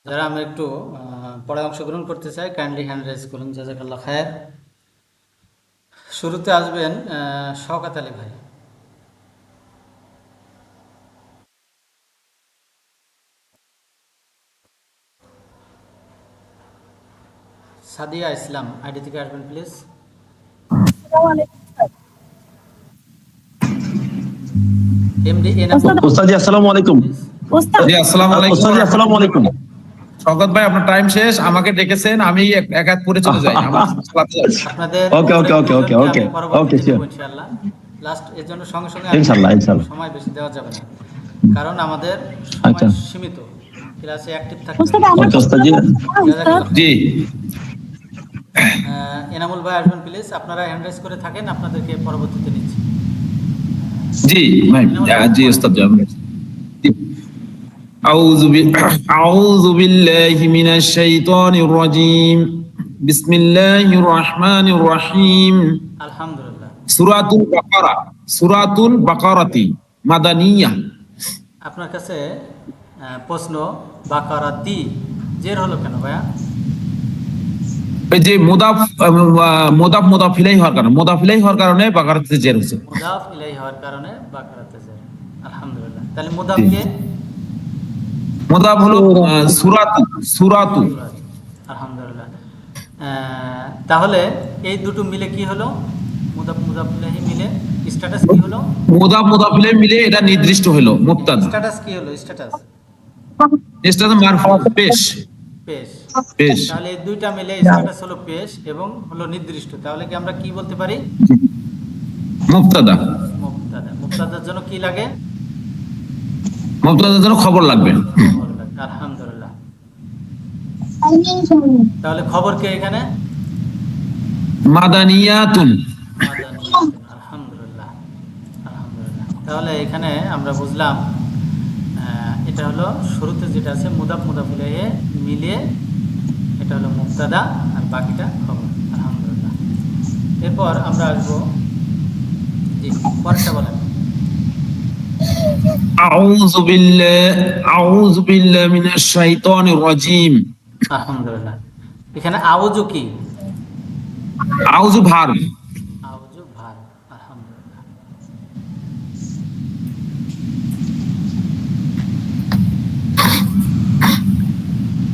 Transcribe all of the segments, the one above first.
যারা আমরা একটু পড়ায় অংশগ্রহণ করতে চাই কাইন্ডলি হ্যান্ড রেজ করুন। জাজাকাল্লাহ খায়ের। শুরুতে আসবেন শওকত আলী ভাই। সাদিয়া ইসলাম আইডি থেকে আসবেন প্লিজ। এমডি ওস্তাদ আসসালামু আলাইকুম। জি আসসালামু আলাইকুম। ওস্তাদ আসসালামু আলাইকুম। শওকত ভাই আপনার টাইম শেষ, আমাকে ডেকেছেন, আমি এক এক করে চলে যাই। আপনাদের ওকে ওকে ওকে ওকে ওকে ওকে পরবর্তীতে শিওর নেব ইনশাআল্লাহ। লাস্ট এর জন্য সঙ্গে সঙ্গে ইনশাআল্লাহ ইনশাআল্লাহ। সময় বেশি দেওয়া যাবে না, কারণ আমাদের সময় আচ্ছা সীমিত, ক্লাসে অ্যাক্টিভ থাকতে হবে। ওকে ওস্তাদ জি জাযাকাল্লাহ খায়ের। জি এনামুল ভাই আসবেন প্লিজ। আপনারা হ্যান্ড রেজ করে থাকেন, আপনাদেরকে পরবর্তীতে নিচ্ছি। জি ভাই, জি ওস্তাদ জি। আউযু বিল্লাহি মিনাশ শাইতানির রাজীম। বিসমিল্লাহির রহমানির রহিম। আলহামদুলিল্লাহ। সূরাতুল বাকারাতি মাদানিয়া। আপনার কাছে প্রশ্ন, বাকারাতি জের হলো কেন ভাইয়া? এই যে মুদাফ ইলাইহি হওয়ার কারণে বাকারাতে জের হয়েছে। মুদাফ ইলাইহি হওয়ার কারণে বাকারাতে জের। আলহামদুলিল্লাহ। তাহলে মুদাফ কে? মুদাফ হলো সূরাতু। আলহামদুলিল্লাহ। তাহলে এই দুটো মিলে কি হলো? মুদাফ মুদাফ ইলাইহি মিলে স্ট্যাটাস কি হলো? মুদাফ ইলাইহি মিলে এটা নির্দিষ্ট হলো মুবতাদা। স্ট্যাটাস কি হলো? স্ট্যাটাস স্ট্যাটাস মারফু, পেশ। পেশ। তাহলে এই দুইটা মিলে স্ট্যাটাস হলো পেশ এবং হলো নির্দিষ্ট। তাহলে কি আমরা কি বলতে পারি? মুবতাদা। মুবতাদার জন্য কি লাগে? মুবতাদার জন্য খবর লাগবে। খবর লাগে। আলহামদুলিল্লাহ। তাহলে খবর কে এখানে? মাদানিয়াতুন। আলহামদুলিল্লাহ। আলহামদুলিল্লাহ। তাহলে এখানে আমরা বুঝলাম এটা হলো শুরুতে যেটা আছে মুদাফ ইলাইহি মিলিয়ে এটা হলো মুবতাদা আর বাকিটা খবর। আলহামদুলিল্লাহ। এরপর আমরা আসবো, জি পরেরটা বলেন। আউযু বিল্লাহি মিনাশ শাইতানির রাজীম। আলহামদুলিল্লাহ। এখানে আউযু কি? আউযু ভার্ব। আউযু ভার। আলহামদুলিল্লাহ।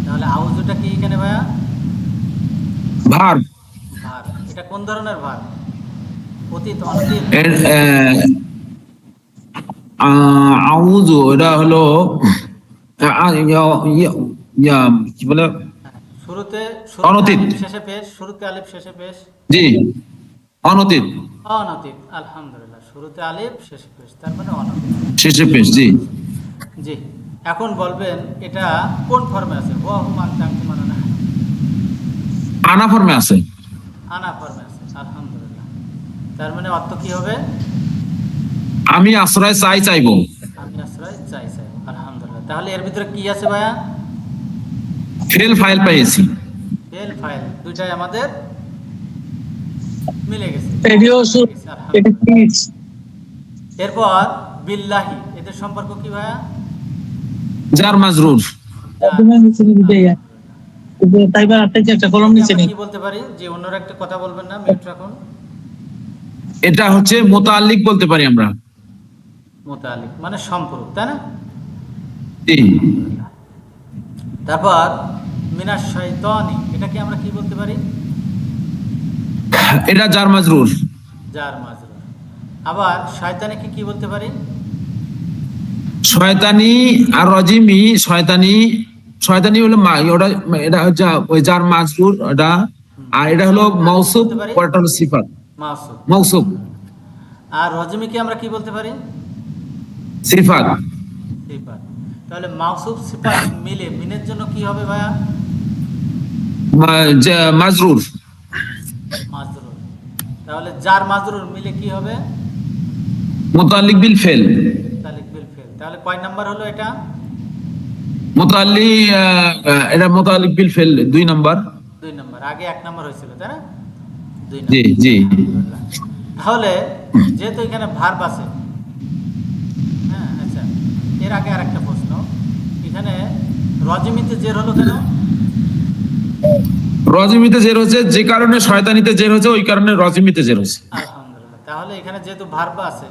তাহলে আউযুটা কি এখানে ভাইয়া? ভার্ব। ভার। এটা কোন ধরনের ভার? অতীত, অনতীত? আউযু এটা হলো কি বলে, শুরুতে অনতীত। আলিফ শেষে পেশ, শুরুতে আলিফ শেষে পেশ। জি অনতীত। অনতীত। আলহামদুলিল্লাহ। শুরুতে আলিফ শেষে পেশ, তার মানে অনতীত। শেষে পেশ। জি জি। এখন বলবেন এটা কোন ফর্মে আছে? ওয়া হুম আনতা আনতুম আনা নাহনু। আনা ফর্মে আছে। আনা ফর্মে আছে। আলহামদুলিল্লাহ। তার মানে অর্থ কি হবে? আমি আশ্রয় চাইবো। আমি আশ্রয় চাই। আলহামদুলিল্লাহ। তাহলে এর ভিতরে কি আছে ভাইয়া? ফেল ফাইল পেয়েছি। ফেল ফাইল দুইটাই আমাদের মিলে গেছে। এরপর বিল্লাহি, এদের সম্পর্ক কি ভাইয়া? জার মাজরুর। কি বলতে পারি? যে অন্যরা একটা কথা বলবেন না, মিউট রাখুন। এটা হচ্ছে মুতাআল্লিক বলতে পারি আমরা। মুতাআল্লিক মানে সম্পর্ক, তাই না? জি। তারপর মিনাশ শাইতানি, এটাকে আমরা কি বলতে পারি? এটা জার মাজরুর। জার মাজরুর। আবার শয়তানিকে কি বলতে পারি? শয়তানি আর রাজিমি। শয়তানি হলো ওটা, এটা হচ্ছে ওই জার মাজরুর ওটা, আর এটা হলো মাউসুফ, ওটা হলো সিফাত। মাউসুফ। আর রাজিমিকে আমরা কি বলতে পারি? সিফাত। তাহলে মাউসুফ সিফাত মিলে মিনের জন্য কি হবে ভাইয়া? মাজরুর। মাজরুর। তাহলে জার মাজরুর মিলে কি হবে? মুতাআল্লিক বিল ফেল। তাহলে কয় নাম্বার হলো এটা? এটা মুতাআল্লিক বিল ফেল 2 নাম্বার। 2 নাম্বার। আগে 1 নাম্বার হয়েছিল, তাই না? 2 জি নাম্বার। জি। তাহলে যেহেতু এখানে ভার্ব আছে, হ্যাঁ আচ্ছা, এর আগে আরেকটা প্রশ্ন। এখানে রজমিতে জের হলো কেন? রজমিতে জের হচ্ছে যে কারণে, শয়তানিতে জের হচ্ছে ওই কারণে রজমিতে জের হচ্ছে। আলহামদুলিল্লাহ। তাহলে এখানে যেহেতু ভার্ব আছে,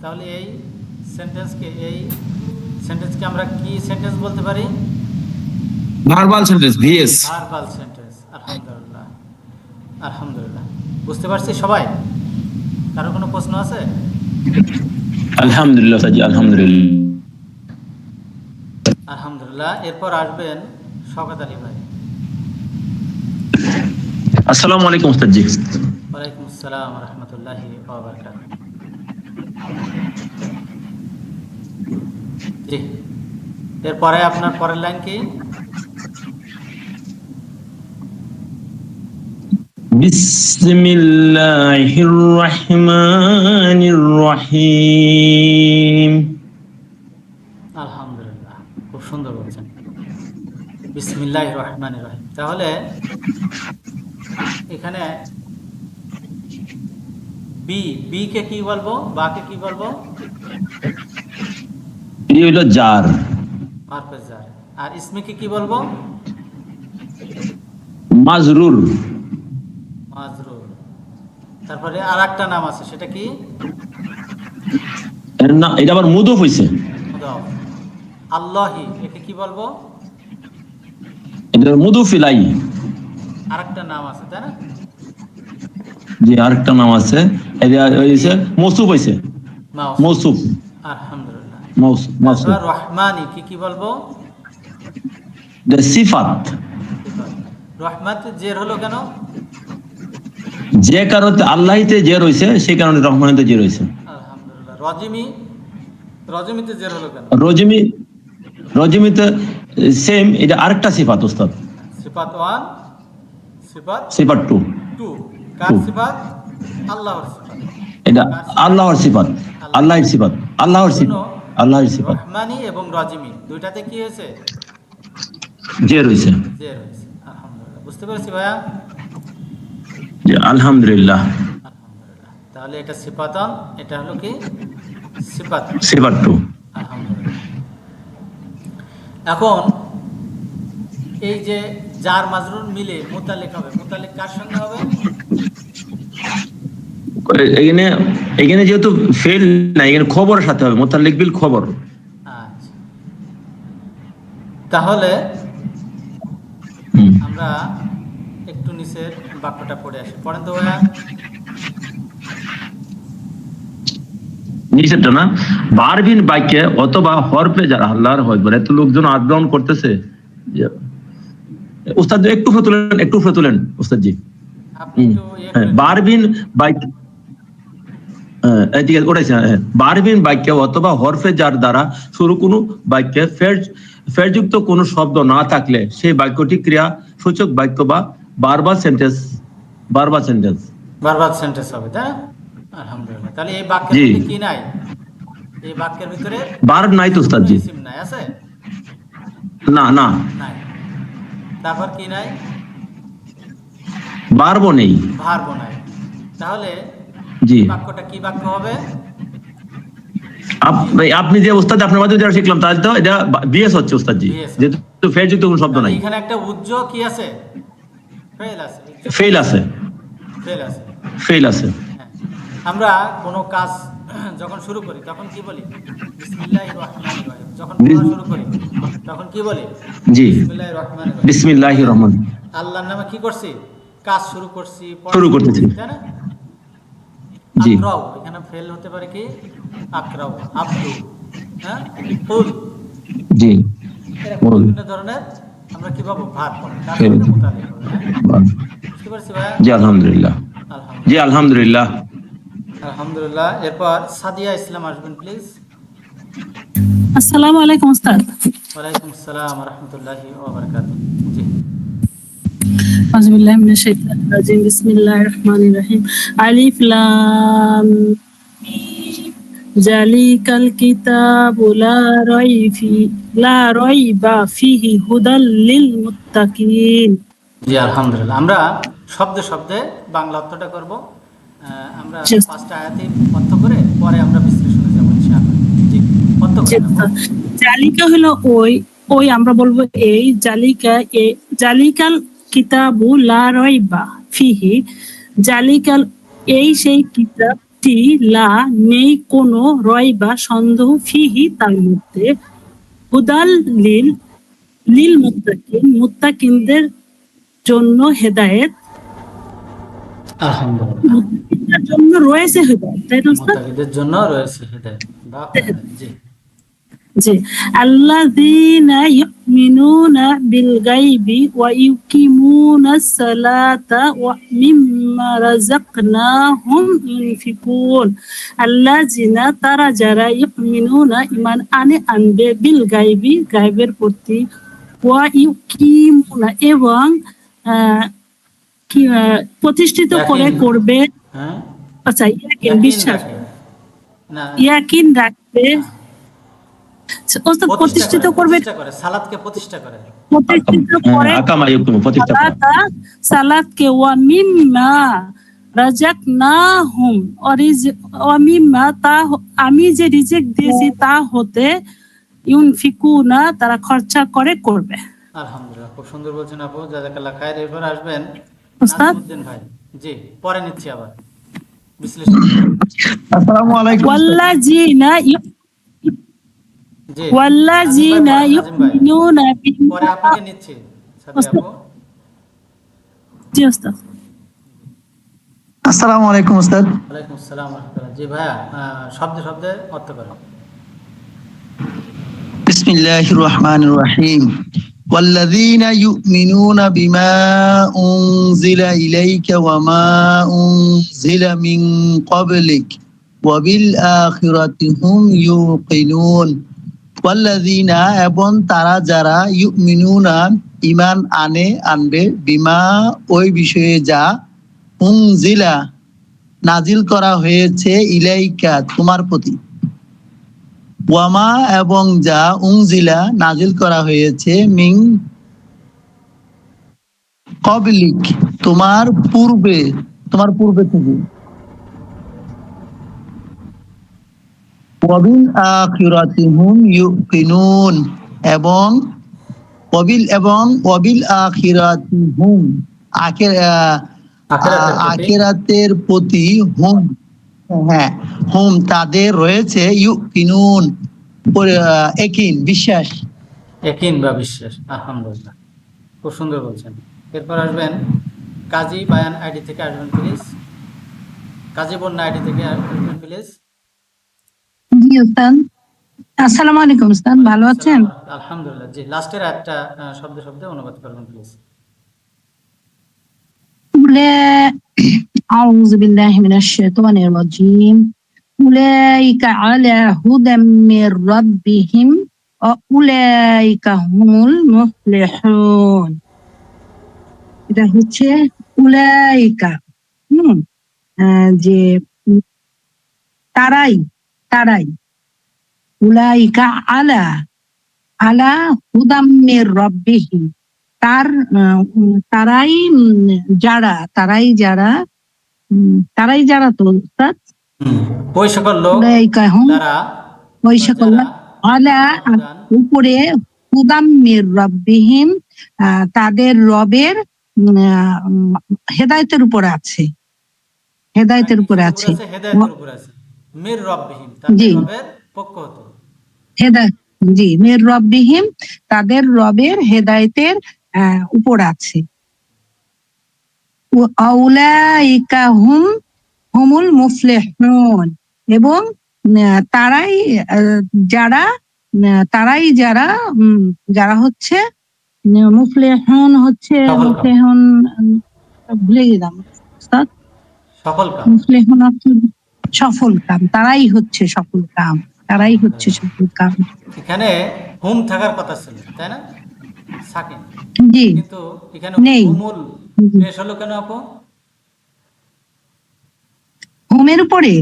তাহলে এই সেন্টেন্সকে আমরা কি সেন্টেন্স বলতে পারি? Verbal sentence, VS. Verbal sentence. আলহামদুলিল্লাহ, আলহামদুলিল্লাহ। বুঝতে পারছি সবাই? কারো কোনো প্রশ্ন আছে? আলহামদুলিল্লাহ উস্তাদ জি, আলহামদুলিল্লাহ। আলহামদুলিল্লাহ। এরপর আসবেন শওকত আলী ভাই। আসসালামু আলাইকুম উস্তাদ জি। ওয়ালাইকুম আসসালাম ওয়া রাহমাতুল্লাহি ওয়া বারাকাতুহু। জি, এরপরে আপনার পরের লাইন কি? বিসমিল্লাহির রহমানির রহিম। আলহামদুলিল্লাহ, খুব সুন্দর বলছেন। বিসমিল্লাহির রহমানির রহিম। তাহলে এখানে বি কে কি বলবো, বাকে কি বলবো? এই হলো জার, মারফে জার। আর ইসমে কি বলবো? মাজরুর। মাজরুর। তারপরে আর একটা নাম আছে, সেটা কি? না, এটা আবার মুদফ হইছে। মুদাফ। আল্লাহি, একে কি বলবো? এটা মুদফ ইলাই। আর একটা নাম আছে, তাই না? জি, আরেকটা নাম আছে, এটা হইছে মৌসুফ হইছে। মৌসুফ। আলহামদুলিল্লাহ। মৌসুফ। তারপর রহমানি কি বলবো? এটা সিফাত। রহমাতে জের হলো কেন? যে কারণে আল্লাহিতে জের হইছে, সেই কারণে রহমানিতে জের হইছে। আলহামদুলিল্লাহ। রজমিতে জের হলো কেন? রজমিতে সেম, এটা আরেকটা সিফাত উস্তাদ। সিফাত 1, সিফাত 2। কার সিফাত? আল্লাহর সিফাত। এটা আল্লাহর সিফাত, আল্লাহর সিফাত, আল্লাহর সিফাত, আল্লাহর সিফাত। রহমানি এবং রজমি দুইটাতে কি হয়েছে? জের হইছে। জের হয়েছে। আলহামদুলিল্লাহ। বুঝতে পেরেছি ভাইয়া? জি, আলহামদুলিল্লাহ। আলহামদুলিল্লাহ। তাহলে এটা সিফাতন, এটা হলো কি? সিফাত 2। আলহামদুলিল্লাহ। এখন এই যে জার মাজরুর মিলে মুতালিক হবে, মুতালিক কার সঙ্গে হবে? এখানে যেহেতু ফেল না, এখানে খবরের সাথে হবে, মুতাল্লিক বিল খবর। আচ্ছা, তাহলে আমরা একটু নিচের বাক্যটা পড়ে আসি। পড়েন তো ভাইয়া। নিচেরটা না, বারবিন বাক্যে অথবা হরফে যারা আল্লাহর হয় বলে, এত লোকজন আন্দোলন করতেছে। উস্তাদ একটু তুলেন উস্তাদ জি। আপনি তো বারবিন বাক্য, বারবিন বাক্য অথবা হরফে যার দ্বারা শুরু কোনো বাক্যে ফেরযুক্ত কোনো শব্দ না থাকলে সেই বাক্যটি ক্রিয়া সূচক বাক্য বা বারবার সেন্টেন্স হবে, তাই না? আলহামদুলিল্লাহ। তাহলে এই বাক্যের মধ্যে কি নাই? এই বাক্যের ভিতরে ভার্ব নাই তো উস্তাদ জি। ইসম নাই, আছে? না নাই। তারপর কি নাই? ভার্ব নেই। তাহলে জি, বাক্যটা কি বাক্য হবে? আপনি যে উস্তাদ আপনার মাধ্যমে যেটা শিখলাম, তাহলে তো এটা বিএস হচ্ছে উস্তাদ জি, যেহেতু ফেরযুক্ত কোনো শব্দ নাই। এখানে একটা উজ্জ কি আছে? ফেল আছে। আমরা কোনো কাজ যখন শুরু করি তখন কি বলি? বিসমিল্লাহির রহমানির রহিম। যখন পড়া শুরু করি তখন কি বলি? জি, বিসমিল্লাহির রহমানির রহিম। বিসমিল্লাহির রহমান। আল্লাহর নামে কি করছি? কাজ শুরু করতেছি, তাই না? জি, আকরাউ, এখানে ফেল হতে পারে কি? আকরাউ, আব্দু, হ্যাঁ, ফুল। জি, এরকম বিভিন্ন ধরনের আমরা কি পাবো? ভাত পাবো। তার সঙ্গে মুতালিক হবে, হ্যাঁ? বুঝতে পারছি ভাইয়া? জি, আলহামদুলিল্লাহ। জি, আলহামদুলিল্লাহ। আলহামদুলিল্লাহ। এরপর সাদিয়া ইসলাম আসবেন প্লিজ। আসসালামু আলাইকুম উস্তাদ। ওয়ালাইকুম আসসালাম ওয়া রাহমাতুল্লাহি ওয়া বারাকাতুহু। জি, আউযুবিল্লাহি মিনাশ শাইতানির রাজিম। বিসমিল্লাহির রহমানির রহিম। আলিফ লাম মিম। জালিকাল কিতাবু লা রাইবা ফিহি হুদাল লিল মুত্তাকিন। জি, আলহামদুলিল্লাহ। আমরা শব্দে শব্দে বাংলা অর্থটা করব। আমরা 5টা আয়াতে অর্থ করে পরে আমরা বিশ্লেষণে যাব ইনশাআল্লাহ। জি, অর্থ করে নেব। জালিকা হলো ওই আমরা বলবো এই জালিকাল কিতাবু লা রাইবা ফিহি, জালিকাল এই সেই কিতাবটি, লা নেই কোনো, রাইবা সন্দেহ, ফিহি তার মধ্যে, হুদাল লিল লিল মুত্তাকিন মুত্তাকিনদের জন্য হেদায়েত, আলহামদুলিল্লাহ। মুত্তাকিনদের জন্য রয়েছে হেদায়েত, তাই না উস্তাদ? মুত্তাকিদের জন্য রয়েছে হিদায়াত। বাহ, জি জি, আল্লাযীনা ইউমিনুনা বিল গায়বি ওয়া ইউকিমুনাস সালাতা ওয়া মিম্মা রাযাকনাহুম ইউনফিকুন। আল্লাযীনা তারা যারা, ইউমিনুনা ঈমান আনবে, বিল গায়বি গায়বের প্রতি, ওয়া ইউকিমুনা এবং প্রতিষ্ঠিত করে ইয়াকিন, করবে, হ্যাঁ আচ্ছা ইয়াকিন ইয়াকিন বিশ্বাস, রাখে না, ইয়াকিন রাখবে, ওস্তাদ প্রতিষ্ঠিত করবে, প্রতিষ্ঠা করে, সালাতকে প্রতিষ্ঠা করে। প্রতিষ্ঠিত করে আকামা ইউকুম প্রতিষ্ঠা করা। সালাতকে, ওয়া মিম্মা রাযাকনাহুম, ওয়া মিম্মা তা আমি যে রিজিক দিয়েছি তা হতে, ইউনফিকুনা তারা খরচা করে করবে। আলহামদুলিল্লাহ, খুব সুন্দর বলছেন আপু, জাযাকাল্লাহ খায়ের। এরপর আসবেন উস্তাদ, নাজমুদ্দিন ভাই। জি, পরে নিচ্ছি আবার বিশ্লেষণ। আসসালামু আলাইকুম। ওয়াল্লাযীনা জি ওয়াল্লাযীনা নাজিম ভাই, ইউমিনুনা পরে আপনাকে নিচ্ছি সাথে আপু। জি উস্তাদ। আসসালামু আলাইকুম উস্তাদ। ওয়ালাইকুম আসসালাম ওয়া রাহমাতুল্লাহ। জি ভাইয়া, শব্দে শব্দে অর্থ করো। বিসমিল্লাহির রহমানির রহিম। والذين يؤمنون بما أنزل إليك وما أنزل من قبلك وبالآخرة هم يوقنون। والذين এবং তারা যারা, ইউমিনুনা ঈমান আনবে, বিমা ওই বিষয়ে যা, উনজিলা নাজিল করা হয়েছে, ইলাইকা তোমার প্রতি, ওয়ামা এবং যা, উনজিলা নাজিল করা হয়েছে, মিন কবলিক তোমার পূর্বে থেকে, ওয়াবিল আখিরাতি হুম ইউকিনুন এবং ওয়াবিল আখিরাতি হুম আখিরাতের প্রতি হুম, হ্যাঁ হুম তাদের রয়েছে, ইউকিনুন একিন বিশ্বাস। ইয়াকিন বা বিশ্বাস। আলহামদুলিল্লাহ, খুব সুন্দর বলছেন। এরপর আসবেন কাজী বায়ান আইডি থেকে আসবেন প্লিজ। কাজী বন্যা আইডি থেকে আসবেন প্লিজ। জি উস্তাদ, আসসালামু আলাইকুম উস্তাদ, ভালো আছেন? আলহামদুলিল্লাহ। জি, লাস্টের একটা শব্দে শব্দে অনুবাদ করবেন প্লিজ। আউযু বিল্লাহি মিনাশ শাইতানির রাজিম। উলাইকা আলা হুদাম মির রাব্বিহিম ওয়া উলাইকা হুমুল মুফলিহুন। এটা হচ্ছে উলাইকা, যে তারাই উলাইকা আলা হুদাম মির রাব্বিহিম, তারাই যারা তো উস্তাদ, ওই সকল লোক উলাইকা হুম, যারা, ওই সকল আলা উপরে, হুদাম মির রাব্বিহিম তাদের রবের হেদায়েতের উপরে আছে, হেদায়েতের উপরে আছে। হেদায়েতের উপর আছে। মির রব্বিহিম তাদের রবের পক্ষ হতে, জি মির রব্বিহিম তাদের রবের হেদায়েতের উপর আছে। উলাইকা হুমুল মুফলিহুন এবং তারাই যারা হচ্ছে মুফলিহুন, ভুলে গেলাম উস্তাদ। মুফলিহুন অর্থ সফল কাম, তারাই হচ্ছে সফল কাম। এখানে হুম থাকার কথা ছিল, তাই না? সাকিন, জি, কিন্তু এখানে নেই। হুমুল পেশ হলো কেন আপু? হোমের উপরে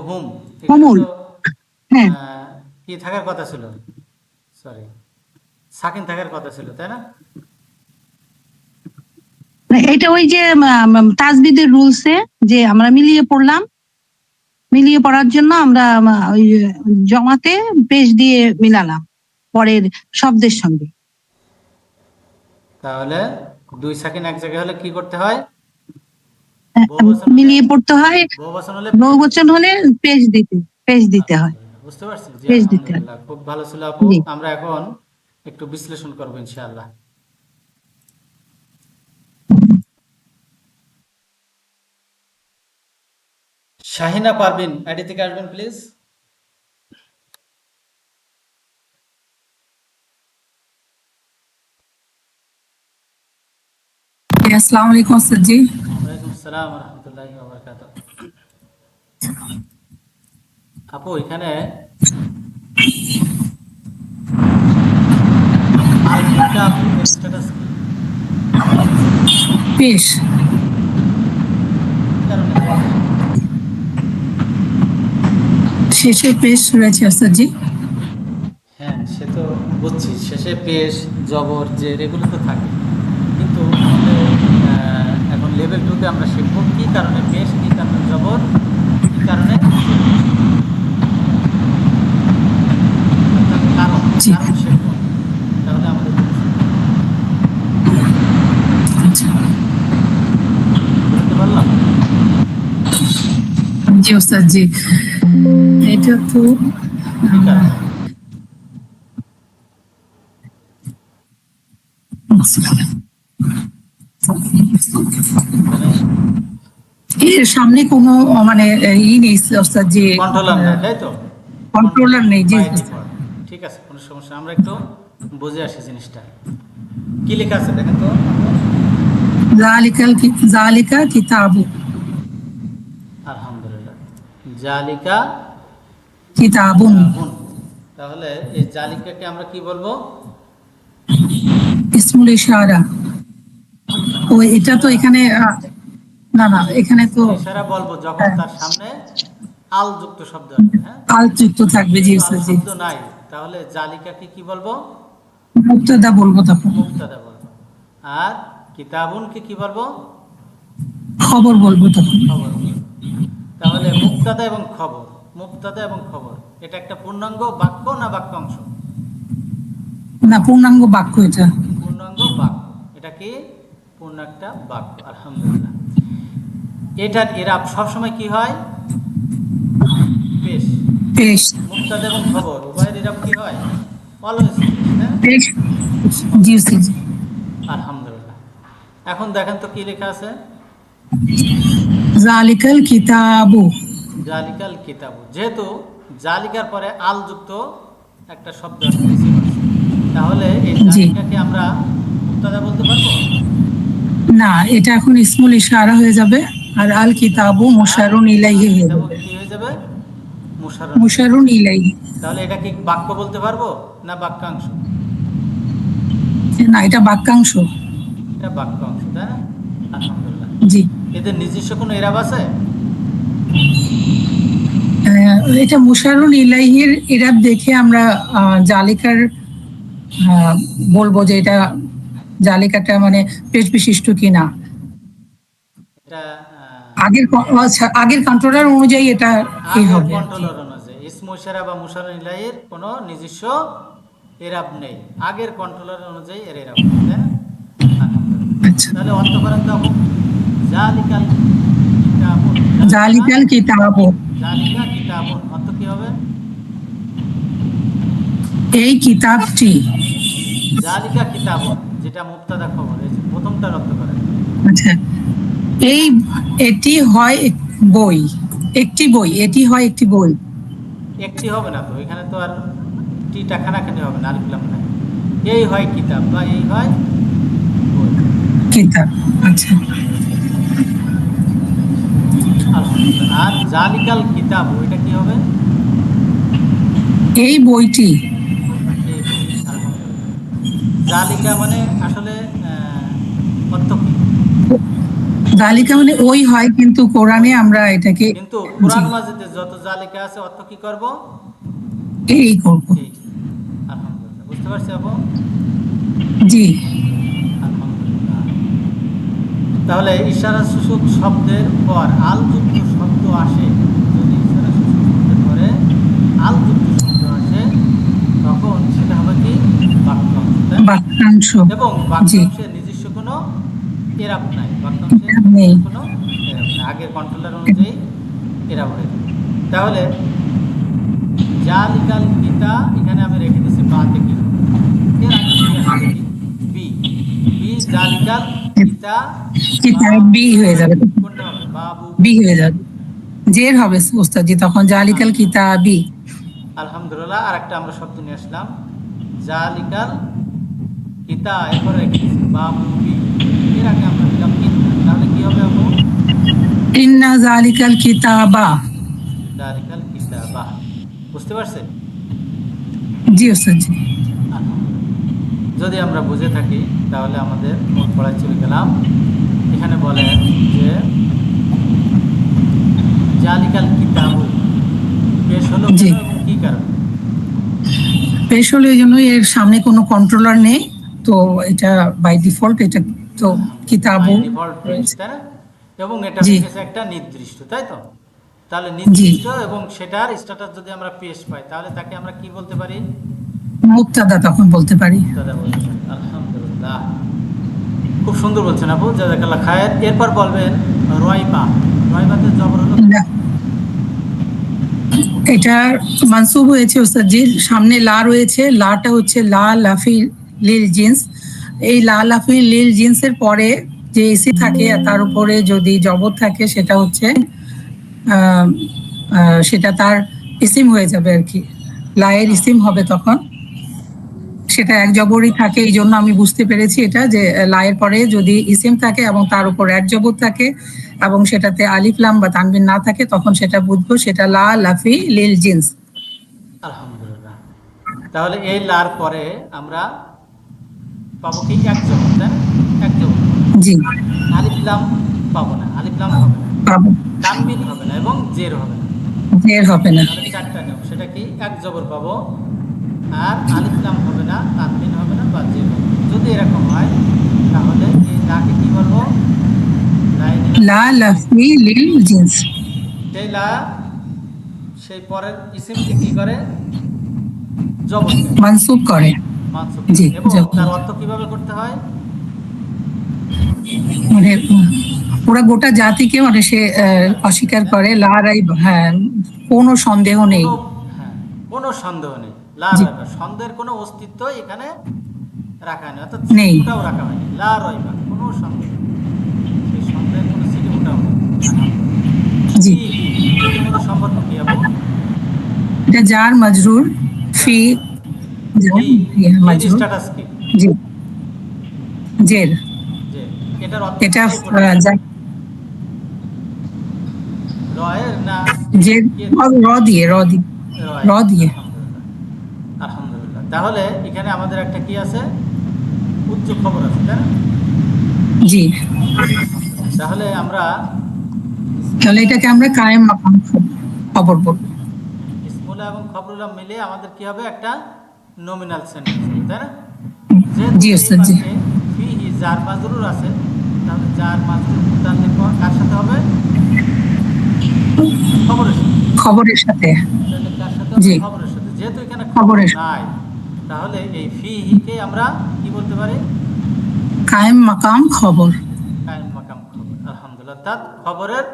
হুম, হুমুল, হ্যাঁ কি থাকার কথা ছিল? সরি, সাকিন থাকার কথা ছিল, তাই না? এটা ওই যে তাজবিদের রুলসে যে আমরা মিলিয়ে পড়ার জন্য আমরা ওই জমাতে পেশ দিয়ে মিলালাম। পরের শব্দের সঙ্গে। তাহলে দুই সাকিন এক জায়গায় হলে কি করতে হয়? বহুবচন হলে- মিলিয়ে পড়তে হয়, বহুবচন হলে বহুবচন হলে পেশ দিতে হয়। বুঝতে পারছেন? জি, পেশ দিতে হয়। আলহামদুলিল্লাহ, খুব ভালো ছিল আপু। জি। আমরা এখন একটু বিশ্লেষণ করবো ইনশাআল্লাহ। শাহিনা পারভিন, আইডি থেকে আসবেন প্লিজ। अस्सलाम वालेकुम सर जी। ওয়ালাইকুম আসসালাম ওয়া রাহমাতুল্লাহি ওয়া বারাকাতুহু। আপু এখানে আল কিতাব এর স্ট্যাটাস কি? पेश কি কারণে পেশ? শেষে পেশ রয়েছে স্যার জি। হ্যাঁ, সে তো বুঝছি, শেষে পেশ, জবর, জের এগুলো তো থাকে, কিন্তু আমাদের এখন লেভেল 2 তে আমরা শিখব কি কারণে পেশ, কি কারণে জবর, কি কারণে জের। অর্থাৎ কারণ জি। কারণ শিখব, তাহলে আমাদের আচ্ছা বুঝতে পারলাম। জি স্যার জি। এটা তো কি কারণে? এর সামনে কোনো মানে ই নেই স্যার জি, কন্ট্রোলার নাই, তাই তো? কন্ট্রোলার নেই, জি By স্যার। default। ঠিক আছে, কোনো সমস্যা, আমরা একটু বুঝে আসি জিনিসটা। কি লেখা আছে দেখেন তো। জালিকা কিতাবু, আলহামদুলিল্লাহ, জালিকা কিতাবুন, কিতাবুন। তাহলে এই জালিকাকে আমরা কি বলবো? ইসমুল ইশারা। ও এটা তো এখানে না না, এখানে তো ইসমুল ইশারা বলবো যখন তার সামনে আল যুক্ত শব্দ আসবে। হ্যাঁ, আল যুক্ত থাকবে, জি যেহেতু আল স্যার জি। শব্দ নাই, তাহলে জালিকাকে কি বলবো? মুবতাদা বলবো তখন, মুবতাদা বলবো। আর কিতাবুনকে কি বলবো? খবর বলবো তখন। খবর বলবো। তাহলে মুবতাদা এবং খবর, মুবতাদা এবং খবর, এটা একটা পূর্ণাঙ্গ বাক্য না বাক্যাংশ? না, পূর্ণাঙ্গ বাক্য এটা। পূর্ণাঙ্গ বাক্য। এটা কি? পূর্ণ একটা বাক্য। আলহামদুলিল্লাহ। এটার এরাব সবসময় কি হয়? পেশ। পেশ মুবতাদা এবং খবর উভয়ের এরাব কি হয়? অলওয়েজ পেশ। হ্যাঁ, পেশ, জি স্যার জি। আলহামদুলিল্লাহ। এখন দেখেন তো কি লেখা আছে। জালিকাল কিতাবু, জালিকাল কিতাবু, যেহেতু জালিকার পরে আল যুক্ত একটা শব্দ আছে, ইসিম আছে, তাহলে এই জি। জালিকাকে আমরা মুবতাদা বলতে পারবো? না, এটা এখন ইসমুল ইশারা হয়ে যাবে, আর আল কিতাবু মুশারুন ইলাইহি হয়ে কিতাবু যাবে। কি হয়ে যাবে? মুশাররুন। মুশারুন ইলাইহি। তাহলে এটা কি বাক্য বলতে পারবো না বাক্যাংশ? না, এটা বাক্যাংশ। এটা বাক্যাংশ, তাই না? আলহামদুলিল্লাহ। জি। এদের নিজস্ব কোনো এরাব আছে? এটা মুশারুন ইলাইহির ইরাব দেখে আমরা জালিকার বলবো যে এটা জালিকাটা মানে পেশ বিশিষ্ট কিনা। এটা আগের কন্ট্রোলার অনুযায়ী এটা কি আগের হবে। কন্ট্রোলার অনুযায়ী ইসমু ইশারা বা মুশাররুন ইলাইহির কোনো নিজস্ব এরাব নেই, আগের কন্ট্রোলার অনুযায়ী এর এরাব, তাই না? আলহামদুলিল্লাহ। আচ্ছা। তাহলে অর্থ করেন তো আপু। জালিকাল কিতাবুন, জালিকাল কিতাবু, জালিকা কিতাবুন অর্থ কি হবে? এই কিতাবটি। জালিকা কিতাবুন, যেটা মুবতাদা খবর, এই যে প্রথমটার অর্থ করেন। আচ্ছা, এটি হয় বই, একটি বই, এটি হয় একটি বই। একটি হবে না তো, এখানে তো আর টিটা খানাখানি হবে না, আলিফ লাম নাই। এই হয় কিতাব বা এই হয় বই। কিতাব, আচ্ছা। আলহামদুলিল্লাহ। আর জালিকাল কিতাব, ওইটা কি হবে? এই বইটি। এই বই। আলহামদুলিল্লাহ। জালিকা মানে আসলে অর্থ কি? জালিকা মানে ওই হয়, কিন্তু কোরআনে আমরা এটাকে কিন্তু কোরআন মাজিদে যত জালিকা আছে অর্থ কি করব? এই করব। এই। আলহামদুলিল্লাহ, বুঝতে পারছি আপু? জি। আলহামদুলিল্লাহ। তাহলে ইশারা সূচক শব্দের পর আল যুক্ত শব্দ আসে, যদি ইশারা সূচক শব্দের পরে আল যুক্ত শব্দ আসে, তখন সেটা হবে কি বাক্যাংশ, তাই না? বাক্যাংশ এবং জি বাক্যাংশের নিজস্ব কোনো এরাব নাই, বাক্যাংশের নেই। নিজস্ব কোনো এরাব নাই, আগের কন্ট্রোলার অনুযায়ী এরাব হয়ে যাবে। তাহলে জালিকাল কিতা এখানে আমি রেখে দিচ্ছি বাতে কি হবে, এর আগে কি আছে দেখি, বি বি জালিকাল কিতা কিতাব বি হয়ে যাবে, কোনটা হবে, বাবু বি হয়ে যাবে, জের হবে ওস্তাদজি তখন, জালিকাল কিতাবি। আলহামদুলিল্লাহ। আর একটা আমরা শব্দ নিয়ে আসলাম, জালিকাল কিতা, এরপরে রেখে দিচ্ছি বাবু বি, এর আগে আমরা দিলাম ইন্না, তাহলে কি হবে আপু, ইন্না জালিকাল কিতাবা। জালিকাল কিতাবা। বুঝতে পারছেন? জি ওস্তাদজি। যদি আমরা বুঝে থাকি তাহলে আমাদের মূল পড়ায় চলে গেলাম। এখানে বলেন যে জালিকাল কিতাবু পেশ হলো জি। কেন এবং কি কারণে? পেশ হলো এই জন্য এর সামনে কোনো কন্ট্রোলার নেই, তো এটা বাই ডিফল্ট এটা তো কিতাবু ডিফল্ট পেশ, রয়েছে। তাই না? এবং এটা জি। হয়ে গেছে একটা নির্দিষ্ট, তাই তো? তাহলে নির্দিষ্ট এবং সেটার স্ট্যাটাস যদি আমরা পেশ পাই তাহলে তাকে আমরা কি বলতে পারি? মুক্তাদা তখন বলতে পারি। মুক্তাদা বলতে পারি। আলহামদুলিল্লাহ, খুব সুন্দর বলছেন আপু, জাযাকাল্লাহ খায়ের। এরপর বলবেন রয়বা, রয়বাতে জবর হলো না, এটা মানসুব হয়েছে ওস্তাদজি, সামনে লা রয়েছে, লাটা হচ্ছে লা লাফি লিল জিন্স। এই লা লাফি লিল জিন্সের পরে যে এসি থাকে আর তার উপরে যদি জবর থাকে সেটা হচ্ছে সেটা তার ইসিম হয়ে যাবে আর কি, লায়ের ইসিম হবে তখন। সেটা এক জবরই থাকে, এই জন্য আমি বুঝতে পেরেছি এটা যে লায়ের পরে যদি ইসিম থাকে এবং তার উপর এক জবর থাকে এবং সেটাতে আলিফ লাম বা তানবিন না থাকে তখন সেটা বুঝবো সেটা লা লাফি লিল জিন্স। আলহামদুলিল্লাহ। তাহলে এই লার পরে আমরা পাবো কি এক জবর, তাই না? এক জবর, জি আলিফ লাম পাবো না, আলিফ লাম হবে না, পাবো, তানবিন হবে না এবং জের হবে না। জের হবে না। তাহলে চারটা নিয়ম, সেটা কি, এক জবর পাবো, আর আলিফ লাম হবে না, তানবিন হবে না বা জের হবে না। যদি এরকম হয় তাহলে এই লাকে কি বলবো, লা লাফি লিল জিন্স। সেই লা সেই পরের ইসিমকে কি করে, জবর দেয়, মানসুব করে। মানসুব জি, করে। এবং জবর। তার অর্থ কিভাবে করতে হয়, মানে পুরা গোটা জাতিকে মানে সে অস্বীকার করে, লা রাইব, হ্যাঁ কোনো সন্দেহ নেই। হ্যাঁ, কোনো সন্দেহ নেই, লা জি। রয়বা, সন্দেহের কোনো অস্তিত্ব এখানে রাখা হয়নি, অর্থাৎ নেই। সিটিটাও রাখা হয়নি, লা রয়বা, কোনো সন্দেহ নেই, সেই সন্দেহের কোনো সিটিটাও নেই। জি, এর মধ্যে সম্পর্ক কি আপু? এটা জার মাজরুর, ফি জার, এর মাজরুর, স্ট্যাটাস কি, জি জের। যে এটার অর্থ এটা কি পড়ে, রয়ের না জের র দিয়ে, র দিয়ে, রয়? র দিয়ে। আলহামদুলিল্লাহ, আলহামদুলিল্লাহ। তাহলে এখানে আমাদের একটা কি আছে, উচ্চ খবর আছে, তাই না? জি, তাহলে আমরা তাহলে এটাকে আমরা কায়েম মাকাম খবর বলবো। ইসমুল্লাহ এবং খবরুল্লাহ মিলে আমাদের কি হবে, একটা নমিনাল সেন্টেন্স, তাই না? জি যেহেতু এই ওস্তাদ জি। বাক্যে ফিহি জার মাজরুর আছে, তাহলে জার মাজরুর মুতাল্লিক কার সাথে হবে, খবরের সাথে। খবরের সাথে। তাহলে কার সাথে জি। হবে, খবরের সাথে। যেহেতু এখানে খবর খবরের নাই তাহলে এই ফিহিকে আমরা কি বলতে পারি, কায়েম মাকাম খবর, কায়েম মাকাম খবর। আলহামদুলিল্লাহ, তার খবরের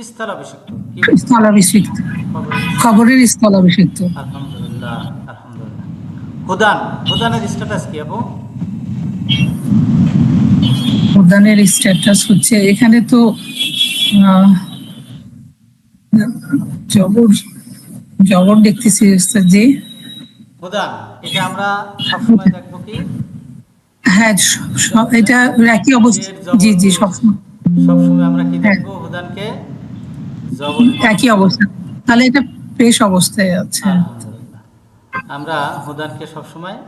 স্থলাভিষিক্ত, কি স্থলাভিষিক্ত, খবরের, খবরের স্থলাভিষিক্ত। আলহামদুলিল্লাহ, আলহামদুলিল্লাহ। হুদান, হুদানের স্ট্যাটাস কি আপু? উদ্যানের স্ট্যাটাস হচ্ছে এখানে তো আহ, জবর, জবর দেখতেছি ওস্তাদ জি। হুদান, এটা আমরা সবসময় দেখবো কি, হ্যাঁ এটা একই অবস্থা। জের জবর জি জি, পেশ। সবসময় সবসময় আমরা কি হ্যাঁ দেখবো, হুদানকে জবর পেশ। একই অবস্থা, তাহলে এটা পেশ অবস্থায় আছে। আলহামদুলিল্লাহ, আমরা হুদানকে সবসময়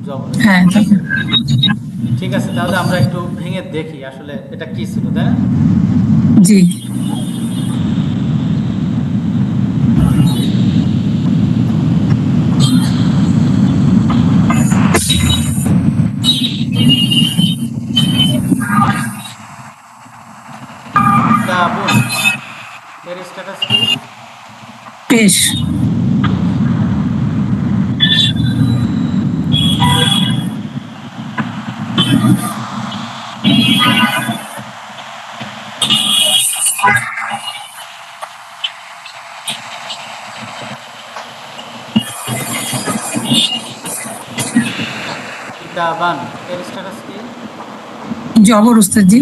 জবর। হ্যাঁ ঠিক আছে, তাহলে আমরা একটু ভেঙে দেখি আসলে এটা কি ছিল, তাই না? জি। কিতাবুন, এর স্ট্যাটাস কি, পেশ। কিতাবান এর স্ট্যাটাস কি? জবর উস্তাদ জি।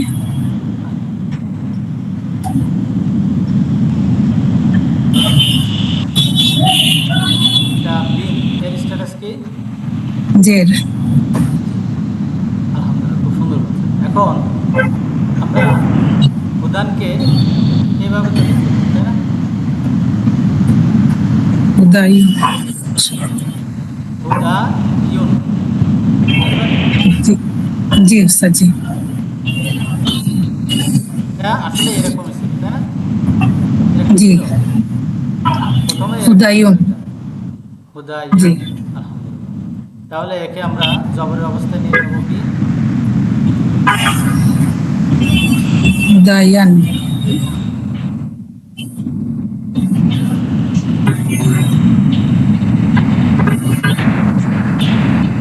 কিতাবিন এর স্ট্যাটাস কি? জের। আলহামদুলিল্লাহ, খুব সুন্দর বলছেন। এখন আমরা হুদানকে এইভাবে তো লিখতে পারি, তাই না? হুদাই। হুদা ইউন, বুঝতে পারি? জি জি উস্তাদ জি। এটা আসলে এরকমই ছিল, তাই না? এরকম জি। ছিল প্রথমে, এরকম ছিল হুদায়ুন। এটা। হুদায়ুন, জি। আলহামদুলিল্লাহ। তাহলে একে আমরা জবরের অবস্থায় নিয়ে নেব কি? হুদায়ান।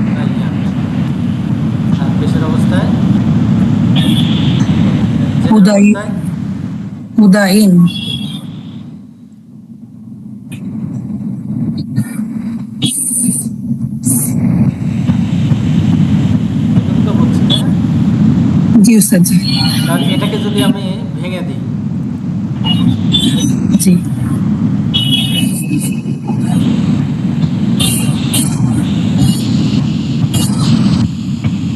হুদাইয়ান। আর পেশের অবস্থায়, জেরের হুদাই। অবস্থায় হুদাইন। এটুকু তো বলছি, তাই না? জি উস্তাদ জি। তাহলে এটাকে যদি আমি ভেঙে দিই, জি।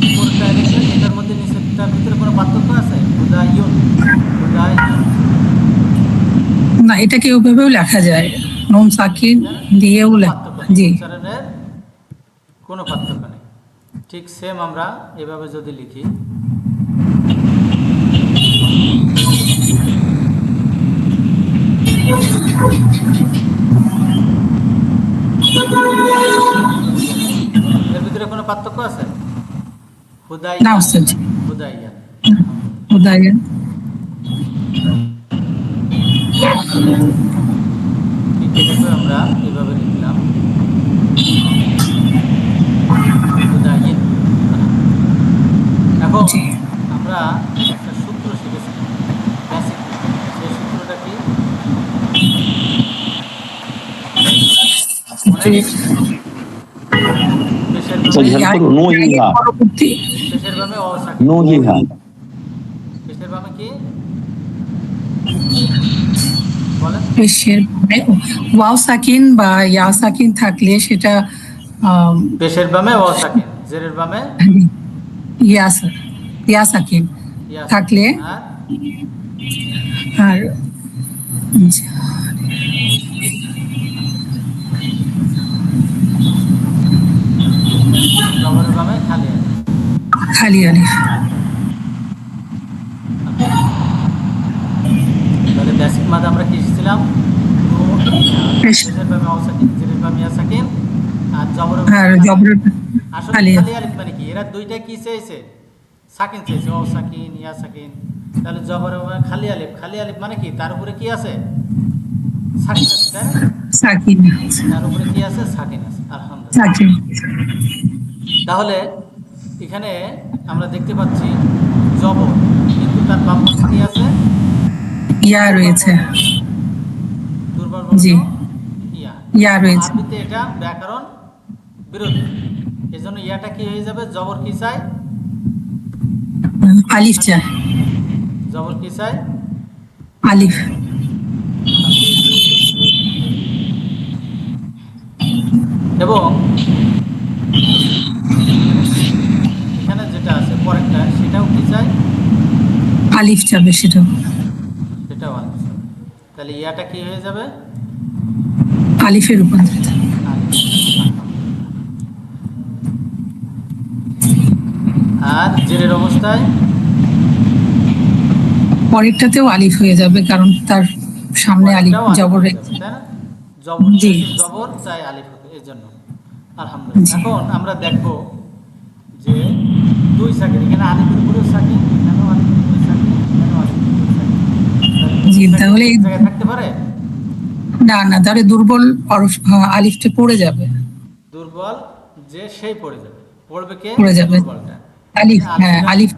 উপরটা দেখবেন এটার মধ্যে নিচেরটার ভিতরে কোনো পার্থক্য আছে? হুদাইয়ুন, হুদাইয়ুন, না, এটাকে ওইভাবেও লেখা যায়, নুন সাকিন তাই না? দিয়েও কোনো লেখা। পার্থক্য নেই, জি। উচ্চারণের কোনো পার্থক্য নেই। ঠিক সেম আমরা এভাবে যদি লিখি, এর ভিতরে কোনো পার্থক্য আছে? না হুদাইয়ান, উস্তাদ জি। হুদাইয়ান, হুদায়ান। ঠিক এটাকে আমরা এভাবে লিখলাম, হুদাইন। এখন জি। আমরা একটা সূত্র শিখেছিলাম, বেসিক। সেই সূত্রটা কি মনে জি। আছে? পেশের তো বামে, খেয়াল করো, নুহিহা, পরবর্তী পেশের বামে অসাকিন, নুহিহা। পেশের বামে কি বলেন? পেশের ওয়াও সাকিন বা ইয়া সাকিন থাকলে সেটা পেশের বামে অসাকিন, জেরের বামে ইয়া ইয়া সাকিন ইয়া থাকলে, সাকিন, আর আর জবরের বামে খালি আলিফ। খালি আলিফ। তাহলে বেসিক মাদ আমরা কি শিখছিলাম? পেশের বামে অসাকিন, জেরের বামে ইয়া সাকিন, আর জবরের বামে আর খালি আলিফ। জবরের আসলে খালি খালি আলিফ মানে কি? এরা দুইটা কি চেয়েছে? সাকিন চেয়েছে, ও সাকিন, ইয়া সাকিন। তাহলে জবরের বামে খালি আলিফ, খালি আলিফ মানে কি? তার উপরে কি আছে? সাকিন আছে, তাই না? সাকিন। তার উপরে কি আছে? সাকিন আছে, আলহামদুলিল্লাহ। সাকিন। তাহলে এখানে আমরা দেখতে পাচ্ছি জবর, কিন্তু তার বাম পাশে কি আছে? ইয়া রয়েছে। দুর্বল বর্ণ জি। ইয়া। ইয়া রয়েছে। আরবিতে এটা ব্যাকরণ বিরোধী, এই জন্য ইয়াটা কি হয়ে যাবে? জবর কি চাই? আলিফ চায়। জবর কি চাই? আলিফ। এবং এখানে যেটা আছে পরেরটা, সেটাও কি চাই? আলিফ যাবে সেটাও। সেটাও আলিফ চাই। তাহলে ইয়াটা কি হয়ে যাবে? আলিফে রূপান্তরিত। আলিফ। আর জেরের অবস্থায় পরেরটাতেও আলিফ হয়ে যাবে, কারণ তার সামনে আলিফ পরেরটাও আলিফ জবর হয়ে রেখে। যাবে, তাই না? জবর জি। যেহেতু জবর চাই আলিফ হতে, এই জন্য আলহামদুলিল্লাহ। জি। এখন আমরা দেখব যে দুই সাকিন, এখানে আলিফের উপরেও সাকিন, এখানেও আলিফের উপরে সাকিন, এখানেও আলিফের উপরে সাকিন। জি, সাকিন তাহলে এক জায়গায় থাকতে পারে? না না, তাহলে দুর্বল আলিফটা পড়ে যাবে। দুর্বল যে সেই পড়ে যাবে। পড়বে কে? পড়ে যাবে দুর্বলটা। আলিফ। হ্যাঁ, আলিফটা আলিফ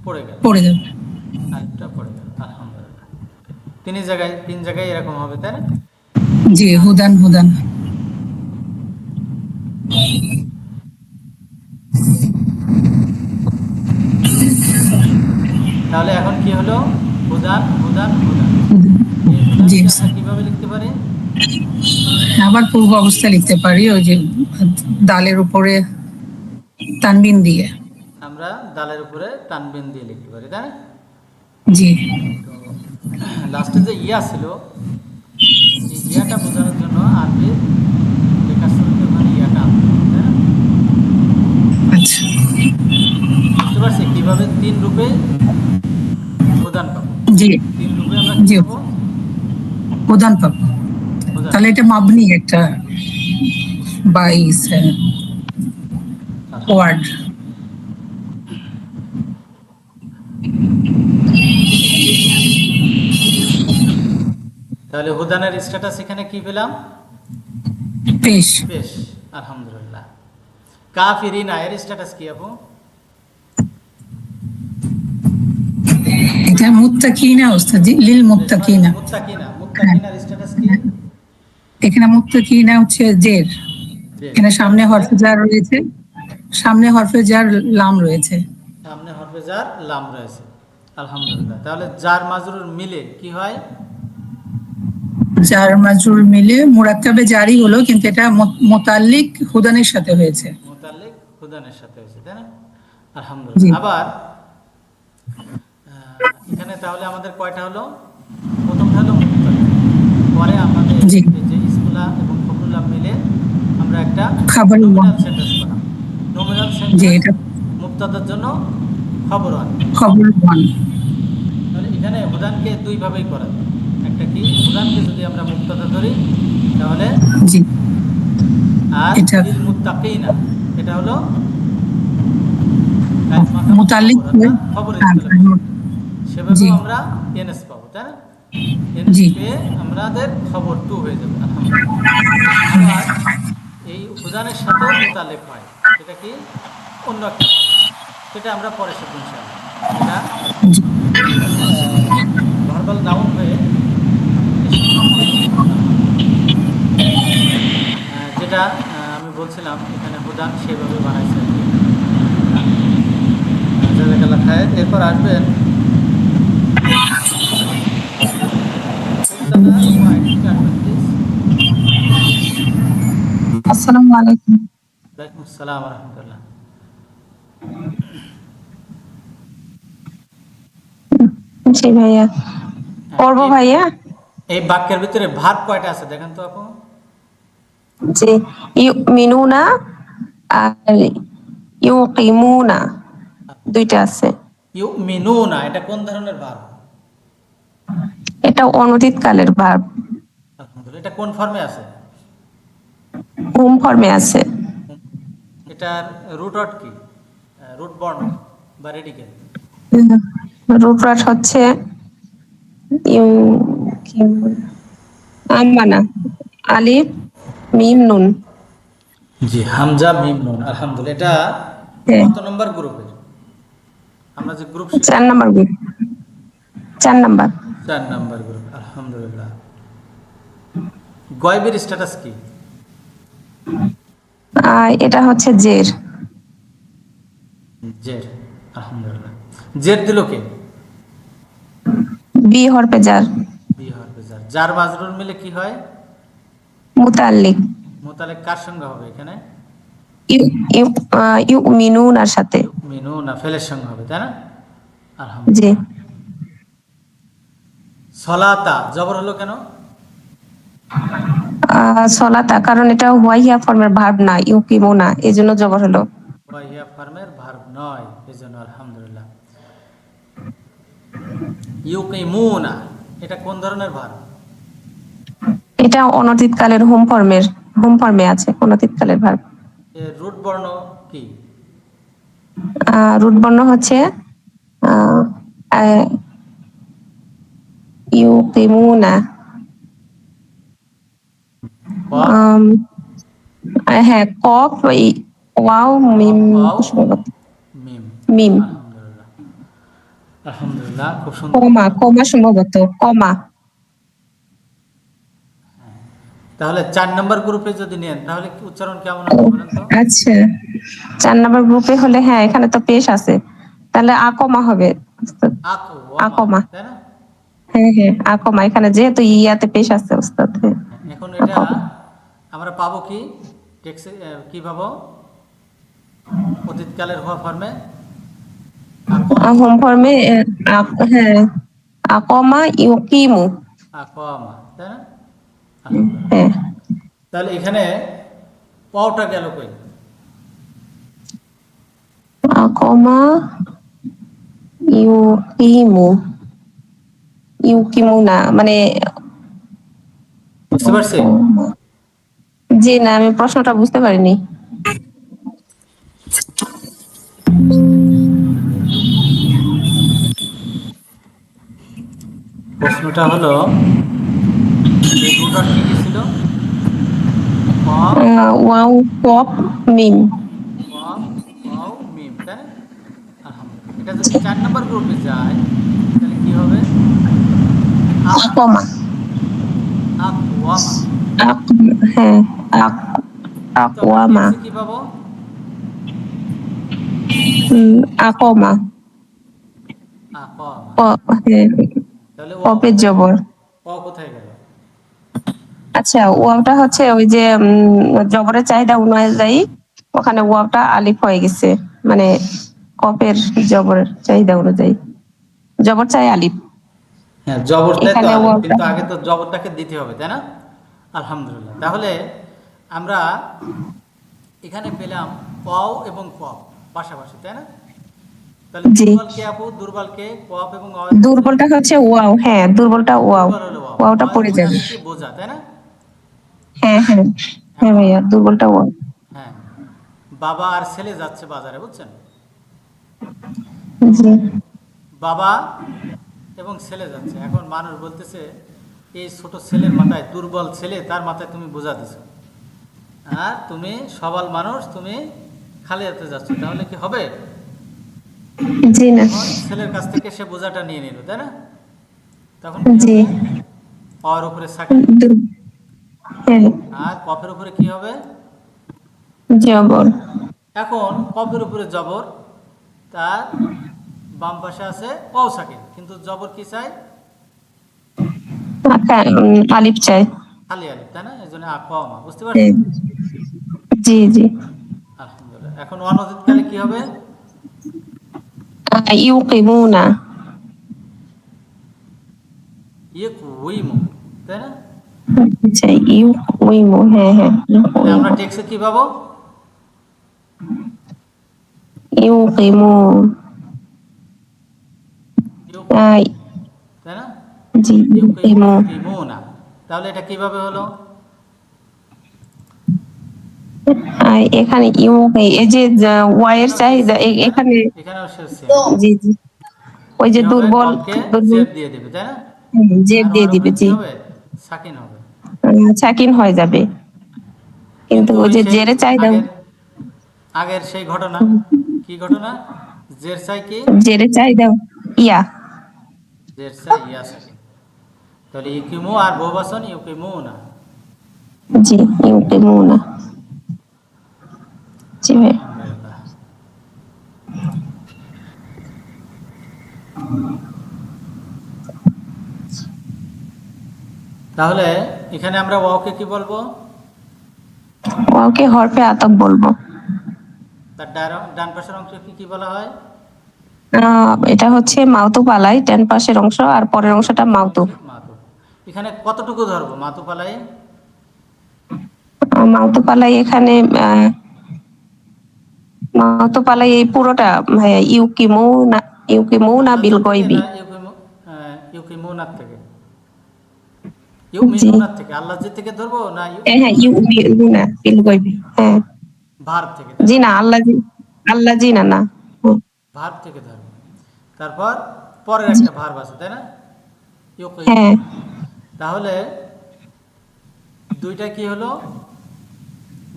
পড়ে গেল, পড়ে যাবে। আলিফটা পড়ে গেল, আলহামদুলিল্লাহ। তিন জায়গায় এরকম হবে, তাই না? জি, হুদান হুদান। তাহলে এখন কি হলো? হুদান হুদান হুদান। এই জি হুদানকে আমরা স্যার। কিভাবে লিখতে পারি? আবার পূর্ব অবস্থা লিখতে পারি, ওই যে দালের উপরে তানবিন দিয়ে। আমরা দালের উপরে তানবিন দিয়ে লিখতে পারি, তাই না? জি তো লাস্টে যে ইয়া ছিল, এই ইয়াটা বোঝানোর জন্য আরবির লেখার শুরুতে ওখানে ইয়াটা আনতে হবে, তাই না? আচ্ছা। বুঝতে পারছি কিভাবে তিন রূপে প্রদান পাবো। জি তিন রূপে আমরা কি জি পাবো? প্রধান পাবো। প্রদান। তাহলে এটা মাবনি একটা বাইস ওয়ার্ড। তাহলে হুদানের স্ট্যাটাস এখানে কি পেলাম? পেশ। বেশ, আলহামদুলিল্লাহ। কাফিরিনা এর স্ট্যাটাস কি আপু? এটা মুত্তাকিনা ওস্তাদ জি, লিল মুত্তাকিনা। মুত্তাকিনা, মুত্তাকিনার স্ট্যাটাস কি? এখানে মুত্তাকিনা হচ্ছে জের, বেশ, এখানে সামনে কিভাবে হরফে জার রয়েছে, সামনে হরফে জার লাম রয়েছে। সামনে হরফে জার লাম রয়েছে, আলহামদুলিল্লাহ। তাহলে জার মাজরুর মিলে কি হয়? জার মাজরুর মিলে মুরাক্কাবে জারি হলো, কিন্তু এটা মুতাল্লিক হুদানের সাথে হয়েছে। মুতাল্লিক হুদানের সাথে হয়েছে, তাই না? জি। আলহামদুলিল্লাহ। আবার এখানে তাহলে আমাদের কয়টা হলো? প্রথমটা হলো মুক্তাদা, পরে আমাদের জি। এই যে ইসমুল্লাহ এবং ফখরুল্লাহ মিলে আমরা একটা খাবার নমিনাল সেন্টেন্স বানাবো। নমিনাল যে সেন্টেন্স এটা মুক্তাদার জন্য খবর আন। খবর ওয়ান। তাহলে এখানে হুদানকে দুই ভাবেই করা যায়। একটা কি, হুদানকে যদি আমরা মুক্তাদা ধরি তাহলে, জি আর এটা লিল মুত্তাকিনা এটা হলো মুতাল্লিক খবরের হ্যাঁ, জি সেভাবেও আমরা এনএস পাবো, তাই না? এনএস জি। পেয়ে আমাদের খবর টু হয়ে যাবে, আলহামদুলিল্লাহ। আবার এই হুদানের সাথেও মোতালেক হয়, সেটা কি অন্য একটা খবর, সেটা আমরা পরে শিখব ইনশাআল্লাহ। এটা জি। ভার্বাল নাউন হয়ে যেটা আমি বলছিলাম এখানে হুদান সেভাবে বানাইছে আর কি। জাযাকাল্লাহ খায়ের। এরপর আসবেন আসসালামু আলাইকুম। ওয়ালাইকুম আসসালাম ওয়া রাহমাতুল্লাহ। জি ভাইয়া, পড়বো ভাইয়া। এই বাক্যের ভিতরে ভার্ব কয়টা আছে দেখেন তো আপু? জি, ইউমিনুনা আর ইউকিমুনা, দুইটা আছে। ইউমিনুনা এটা কোন ধরনের ভার্ব? এটা অনতীত কালের ভার্ব, আলহামদুলিল্লাহ। এটা কোন ফর্মে আছে? হুম ফর্মে আছে। এটার রুট ওয়ার্ড কি? রুট বর্ণ বা রেডিকেল? রুট ওয়ার্ড হচ্ছে আমানা, আলিফ মিম নুন। জি, হামজা মিম নুন, আলহামদুলিল্লাহ। এটা হ্যাঁ। কত নম্বর গ্রুপের? আমরা যে group 4 number group, 4 number. 4 number group, আলহামদুলিল্লাহ। গয়বের স্ট্যাটাস কি? এটা হচ্ছে জের। জের, আলহামদুলিল্লাহ। জের দিল কে? বি হরফে জার, বি হরফে জার। জার মাজরুর মিলে কি হয়? মুতাল্লিক মোতালেক কার সঙ্গে হবে এখানে? ইউমিনুনার সাথে। মিনু না ফেলের সঙ্গে হবে, তাই না? জি। আলহামদুলিল্লাহ। সলাতা জবর হলো কেন? সলাতা, কারণ এটা ওয়াইয়া ফর্মের ভার্ব না, ইউকিমুনা, এজন্য জবর হলো। ওয়াহিয়া ফর্মের ভার্ব নয়, এজন্য আলহামদুলিল্লাহ। ইউকিমুনা এটা কোন ধরনের ভার্ব? এটা অনতীত কালের হোম ফর্মে আছে, অনতীত কালের ভার্ব। এর রুট বর্ণ কি? রুট বর্ণ হচ্ছে ইউকিমুনা। হ্যাঁ, কফ, ওয়াও, মিম, সম্ভবত মিম। মিম, আলহামদুলিল্লাহ, আলহামদুলিল্লাহ, খুব সুন্দর। কমা সম্ভবত কমা। তাহলে 4 নম্বর গ্রুপে যদি নেন তাহলে কি উচ্চারণ কেমন হবে বলেন তো? আচ্ছা, 4 নাম্বার গ্রুপে হলে, হ্যাঁ এখানে তো পেশ আছে, তাহলে আকমা হবে, উস্তাদ। আকওয়ামা, আকমা। তাই না? হ্যাঁ হ্যাঁ, আকমা, এখানে যেহেতু ইয়াতে পেশ আছে উস্তাদ। হ্যাঁ, এখন এটা আকমা। আমরা পাবো কি টেক্সে, কি পাবো অতীতকালের হওয়া ফর্মে? আকমা, হোম ফর্মে হ্যাঁ, আকমা ইউকিমু। আকওয়ামা, তাই না? আলহামদুলিল্লাহ। হ্যাঁ, তাহলে এখানে পাওটা গেল কই? আকমা ইউকিমু। ইউকিমু না, মানে বুঝতে পারছি? জি না, আমি প্রশ্নটা বুঝতে পারিনি। প্রশ্নটা হলো এই রুট অর্থে কি ছিল? কফ, ওয়াও কপ মিম। কফ, ওয়াও, মিম, তাই না? আলহামদুলিল্লাহ। এটা যদি 4 নম্বর গ্রুপে যায় তাহলে কি হবে? আক, আকমা। আকওয়ামা। হ্যাঁ, তো আমরা আকওয়ামা। টেক্সে কি পাবো? আকমা। আকওয়ামা। হ্যাঁ, তাহলে ও কপের কোথায় গেল? জবর। ও কোথায় গেল? আচ্ছা, ওয়াওটা হচ্ছে ওই যে জবরের চাহিদা অনুযায়ী ওখানে ওয়াওটা আলিফ হয়ে গেছে, মানে কপের জবরের চাহিদা অনুযায়ী জবর চাই আলিফ। হ্যাঁ, জবরটাই তো এখানে আলিফ, ওয়াওটা কিন্তু আগে তো জবরটাকে দিতে হবে, তাই না? আলহামদুলিল্লাহ। তাহলে আমরা এখানে পেলাম ওয়াও এবং কফ পাশাপাশি, তাই না? তাহলে জি। দুর্বল কে আপু? দুর্বল কে? কফ এবং ওয়াও। দুর্বলটা হচ্ছে ওয়াও, হ্যাঁ দুর্বলটা ওয়াও। দুর্বল হলো ওয়াও। ওয়াওটা ওয়াও পড়ে যাবে। বোঝাচ্ছে কি? বোঝা, তাই না? হ্যাঁ হ্যাঁ হ্যাঁ এখন ভাইয়া, দুর্বলটা ওয়াও। হ্যাঁ, বাবা আর ছেলে যাচ্ছে বাজারে, বুঝছেন? জি। বাবা এবং ছেলে যাচ্ছে। এখন মানুষ বলতেছে এই ছোট ছেলের মাথায়, দুর্বল ছেলে, তার মাথায় তুমি বোঝা দিছো, আর তুমি সবল মানুষ, তুমি খালি হাতে যাচ্ছ, তাহলে কি হবে? জি না। তখন ছেলের কাছ থেকে সে বোঝাটা নিয়ে নিল, তাই না? তখন কি জি। হবে? অর উপরে সাকিন, দুর- হ্যাঁ, আর কফের উপরে কি হবে? জবর। এখন কফের উপরে জবর, তার বাম পাশে আছে অ সাকিন, কিন্তু জবর কি চাই? আলিফ চাই। খালি আলিফ, তাই না? এই জন্য আকওয়ামা। বুঝতে হ্যাঁ, পারছেন? জি জি। আলহামদুলিল্লাহ। এখন অনধিতকালে কি হবে? ইউকিমুনা। ইয়ে কুইমু, তাই না? আচ্ছা, ইউকিমু, হ্যাঁ হ্যাঁ, তাহলে আমরা টেক্সে কি পাবো? ইউকিমু। ইউকিমু, আহ, তাই না? জি, ইউকিমু। ইউকিমুনা। তাহলে এটা কিভাবে হলো? এখানে এই যে ওয়াইয়ের এখানেও সেই চাহিদা সেম, তাই না? এখানে। এখানেও সেই সেম। জি জি, ওই কি যে হবে? দুর্বল। কফকে দুর্বল জের দিয়ে দেবে, তাই না? জেড আর দিয়ে ওর দিবে, উপরে কি জি। হবে? সাকিন হবে। সাকিন হয়ে যাবে, কিন্তু কিন্তু ওই ওই যে সেই জেরে চাহিদা। আগের আগের সেই ঘটনা, কি ঘটনা? জের চাই কি? জেরে চাহিদা ইয়া। জের চাই ইয়া সাকিন। তাহলে ইউকিমু আর বহুবচন ইউকিমুনা। জি, ইউকিমুনা। জি ভাই। আলহামদুলিল্লাহ। তাহলে এখানে আমরা ওয়াওকে কি বলবো? ওকে হরফে আতব বলবো। তার ডান পাশের অংশ কি কি বলা হয়? এটা হচ্ছে মাউতুফ আলাই, 10 পাশের অংশ, আর পরের অংশটা পরের মাউতুফ। অংশে মাতুফ। এখানে কতটুকু ধরবো মাতুফ আলাই? মাউতুফ আলাই এখানে মাউতুফ আলাই এই পুরোটা ভাইয়া, ইউকিমুনা আল্লাহ বিল থেকে গয়বি। না ইউকিমুনার থেকে? জি। ইউমিনুনার থেকে? আল্লাহ থেকে ধরবো না হ্যাঁ হ্যাঁ, ইউমিনুনার থেকে? ইউমিনুনা বিল গয়বি, হ্যাঁ। ভার্ব থেকে, তাই জি না? না, আল্লাহ জি। আল্লাহ জি না, না। ভার্ব থেকে ধরবো। তারপর পরের জি। একটা ভার্ব আছে, তাই না? ইউকিমু। হ্যাঁ, তাহলে দুইটা কি হলো?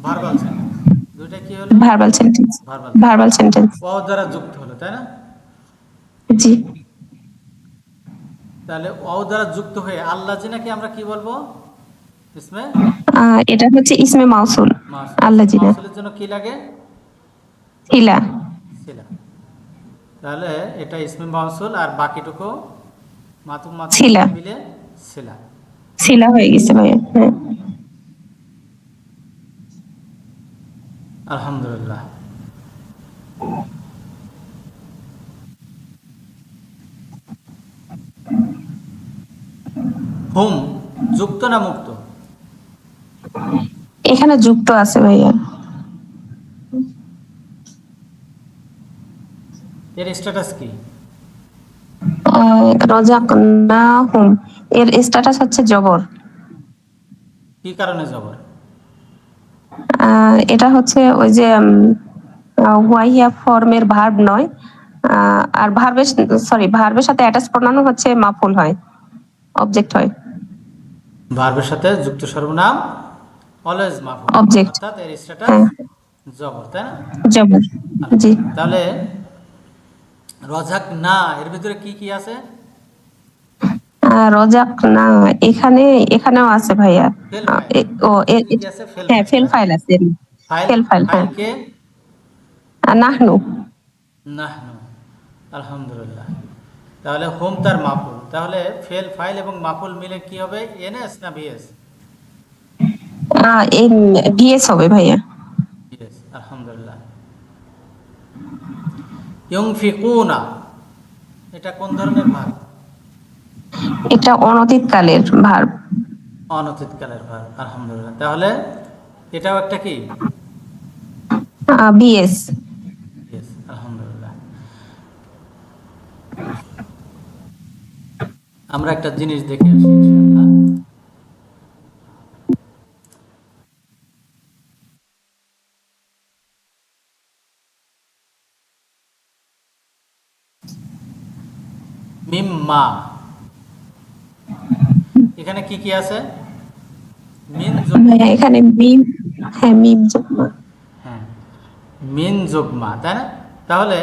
Verbal sentence. দুইটা কি হলো? Verbal sentence. Verbal verbal sentence. Sentence. Wow দ্বারা যুক্ত হলো, তাই না? জি। তাহলে ওয়াও দ্বারা যুক্ত হয়ে আল্লাহ জি নাকি আমরা কি বলবো? ইসমে এটা হচ্ছে ইসমে মাউসুল। মাউসুল। আল্লাহ ইসমে জি না। মাউসুলের জন্য কি লাগে? ইলা। সিলা। তাহলে এটা ইসমে মাউসুল আর বাকিটুকু মাতুম মাতুম ছিলা। মিলে ছিলা। শিলা হয়ে গেছে ভাইয়া। হ্যাঁ। আলহামদুলিল্লাহ। হুম যুক্ত না মুক্ত? এখানে যুক্ত আছে ভাইয়া। এর স্ট্যাটাস কি? রাযাকনাহুম এর স্ট্যাটাস হচ্ছে জবর। কি কারণে জবর? এটা হচ্ছে ওই যে ওয়াইয়া ফর্মের ভার্ব নয়, আর ভার্বের সাথে অ্যাটাচ প্রনাউন হচ্ছে মাফুল হয়, অবজেক্ট হয়। ভার্বের সাথে যুক্ত সর্বনাম অলওয়েজ মাফুল, অবজেক্ট। অর্থাৎ এর স্ট্যাটাস হ্যাঁ, জবর, তাই না? জবর। জি। তাহলে রজাক না এর ভিতরে কি কি আছে? রজাক না এখানেও আছে ভাইয়া। ফেল আহ, ফাইল। এ- ও এ- কি এ- কি আছে? ফেল হ্যাঁ, ফাইল, ফেল তাই না? ফাইল আছে। ফাইল ফেল ফাইল, হ্যাঁ। ফাইলকে নাহনু। নাহনু। আলহামদুলিল্লাহ। তাহলে হুম তার মাফুল, তাহলে ফেল ফাইল এবং মাফুল মিলে কি হবে? এনএস না ভিএস? বিএস হবে ভাইয়া। ভিএস। আলহামদুলিল্লাহ। ইউনফিকুনা এটা কোন ধরনের ভার্ব? এটা অনতীত কালের ভার্ব। অনতীত কালের ভার্ব। আলহামদুলিল্লাহ। তাহলে এটাও একটা কি? বিএস। ইয়েস। আলহামদুলিল্লাহ। আমরা একটা জিনিস দেখে আসি ইনশাআল্লাহ। মিম্মা এখানে কি কি আছে? মিন যোগ, ভাইয়া এখানে মিম, হ্যাঁ মিম জমা। হ্যাঁ মিন যোগ মা, তাই না? তাহলে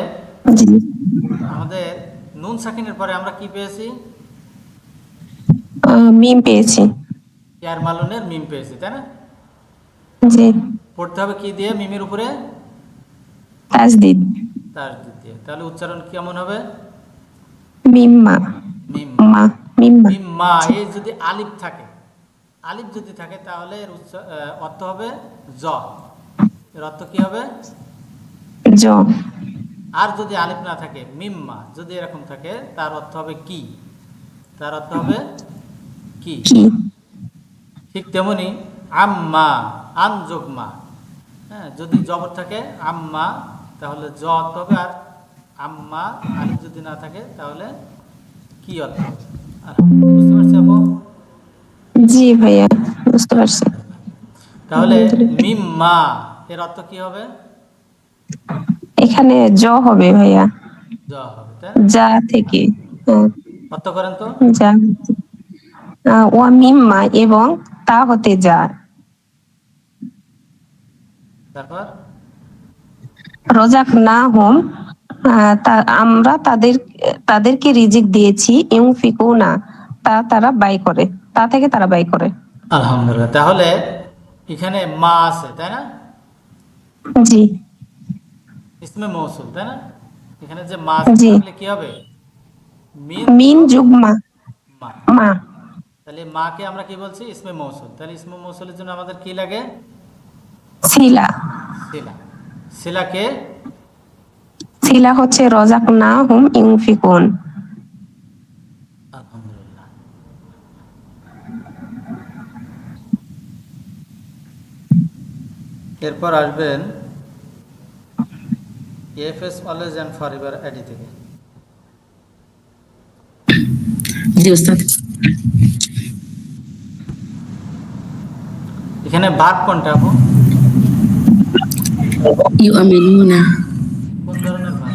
জি। আমাদের নুন সাকিনের পরে আমরা কি পেয়েছি? মিম পেয়েছি। ইয়ার মালুনের মিম পেয়েছি, তাই না? জি। পড়তে হবে কি দিয়ে? মিমের উপরে তাজদিদ। তাসদিদ দিয়ে। তাহলে উচ্চারণ কেমন হবে? মিম্মা। মিম মা। মিম্মা। মিম্মা। এই যদি আলিফ থাকে, আলিফ যদি থাকে তাহলে এর অর্থ হবে জ। এর অর্থ কি হবে? জ। আর যদি আলিফ না থাকে, মিম্মা যদি এরকম থাকে, তার অর্থ হবে কি? তার অর্থ হবে কি? কি? ঠিক তেমনি আম্মা, আম যোগ মা। হ্যাঁ, যদি জবর থাকে আম্মা তাহলে জ অর্থ হবে, আর আম্মা আলিফ যদি না থাকে তাহলে কি অর্থ হবে? বুঝতে পারছি আপু? জি ভাইয়া, বুঝতে পারছি। তাহলে আলহামদুলিল্লাহ। মিম্মা এর অর্থ কি হবে? এখানে জ হবে ভাইয়া। জ হবে, তাই না? যা থেকে। হ্যাঁ, অর্থ করেন তো। যা। ওয়া মিম্মা এবং তা হতে যা। তারপর রজাক না হোম আমরা তাদেরকে রিজিক দিয়েছি, ইউনফিকুনা তারা ব্যয় করে, তা থেকে তারা ব্যয় করে। আলহামদুলিল্লাহ। তাহলে এখানে মা আছে, তাই না? জি। ইসমে মৌসুল, তাই না? এখানে যে মা আছে জি। তাহলে কি হবে? মিন মিন যোগ যুগমা। মা। মা। তাহলে মাকে আমরা কি বলছি? ইসমে মৌসুল। তাহলে ইসমে মৌসুলের জন্য আমাদের কি লাগে? সিলা। সিলা। সিলাকে সিলা হচ্ছে রজাক না হুম ইউনফিকুন। আলহামদুলিল্লাহ। এরপর আসবেন FS always and forever ID থেকে। জি উস্তাদ। এখানে ভার্ব কোনটা আপু? ইউমিনুনা কোন ধরনের ভার্ব?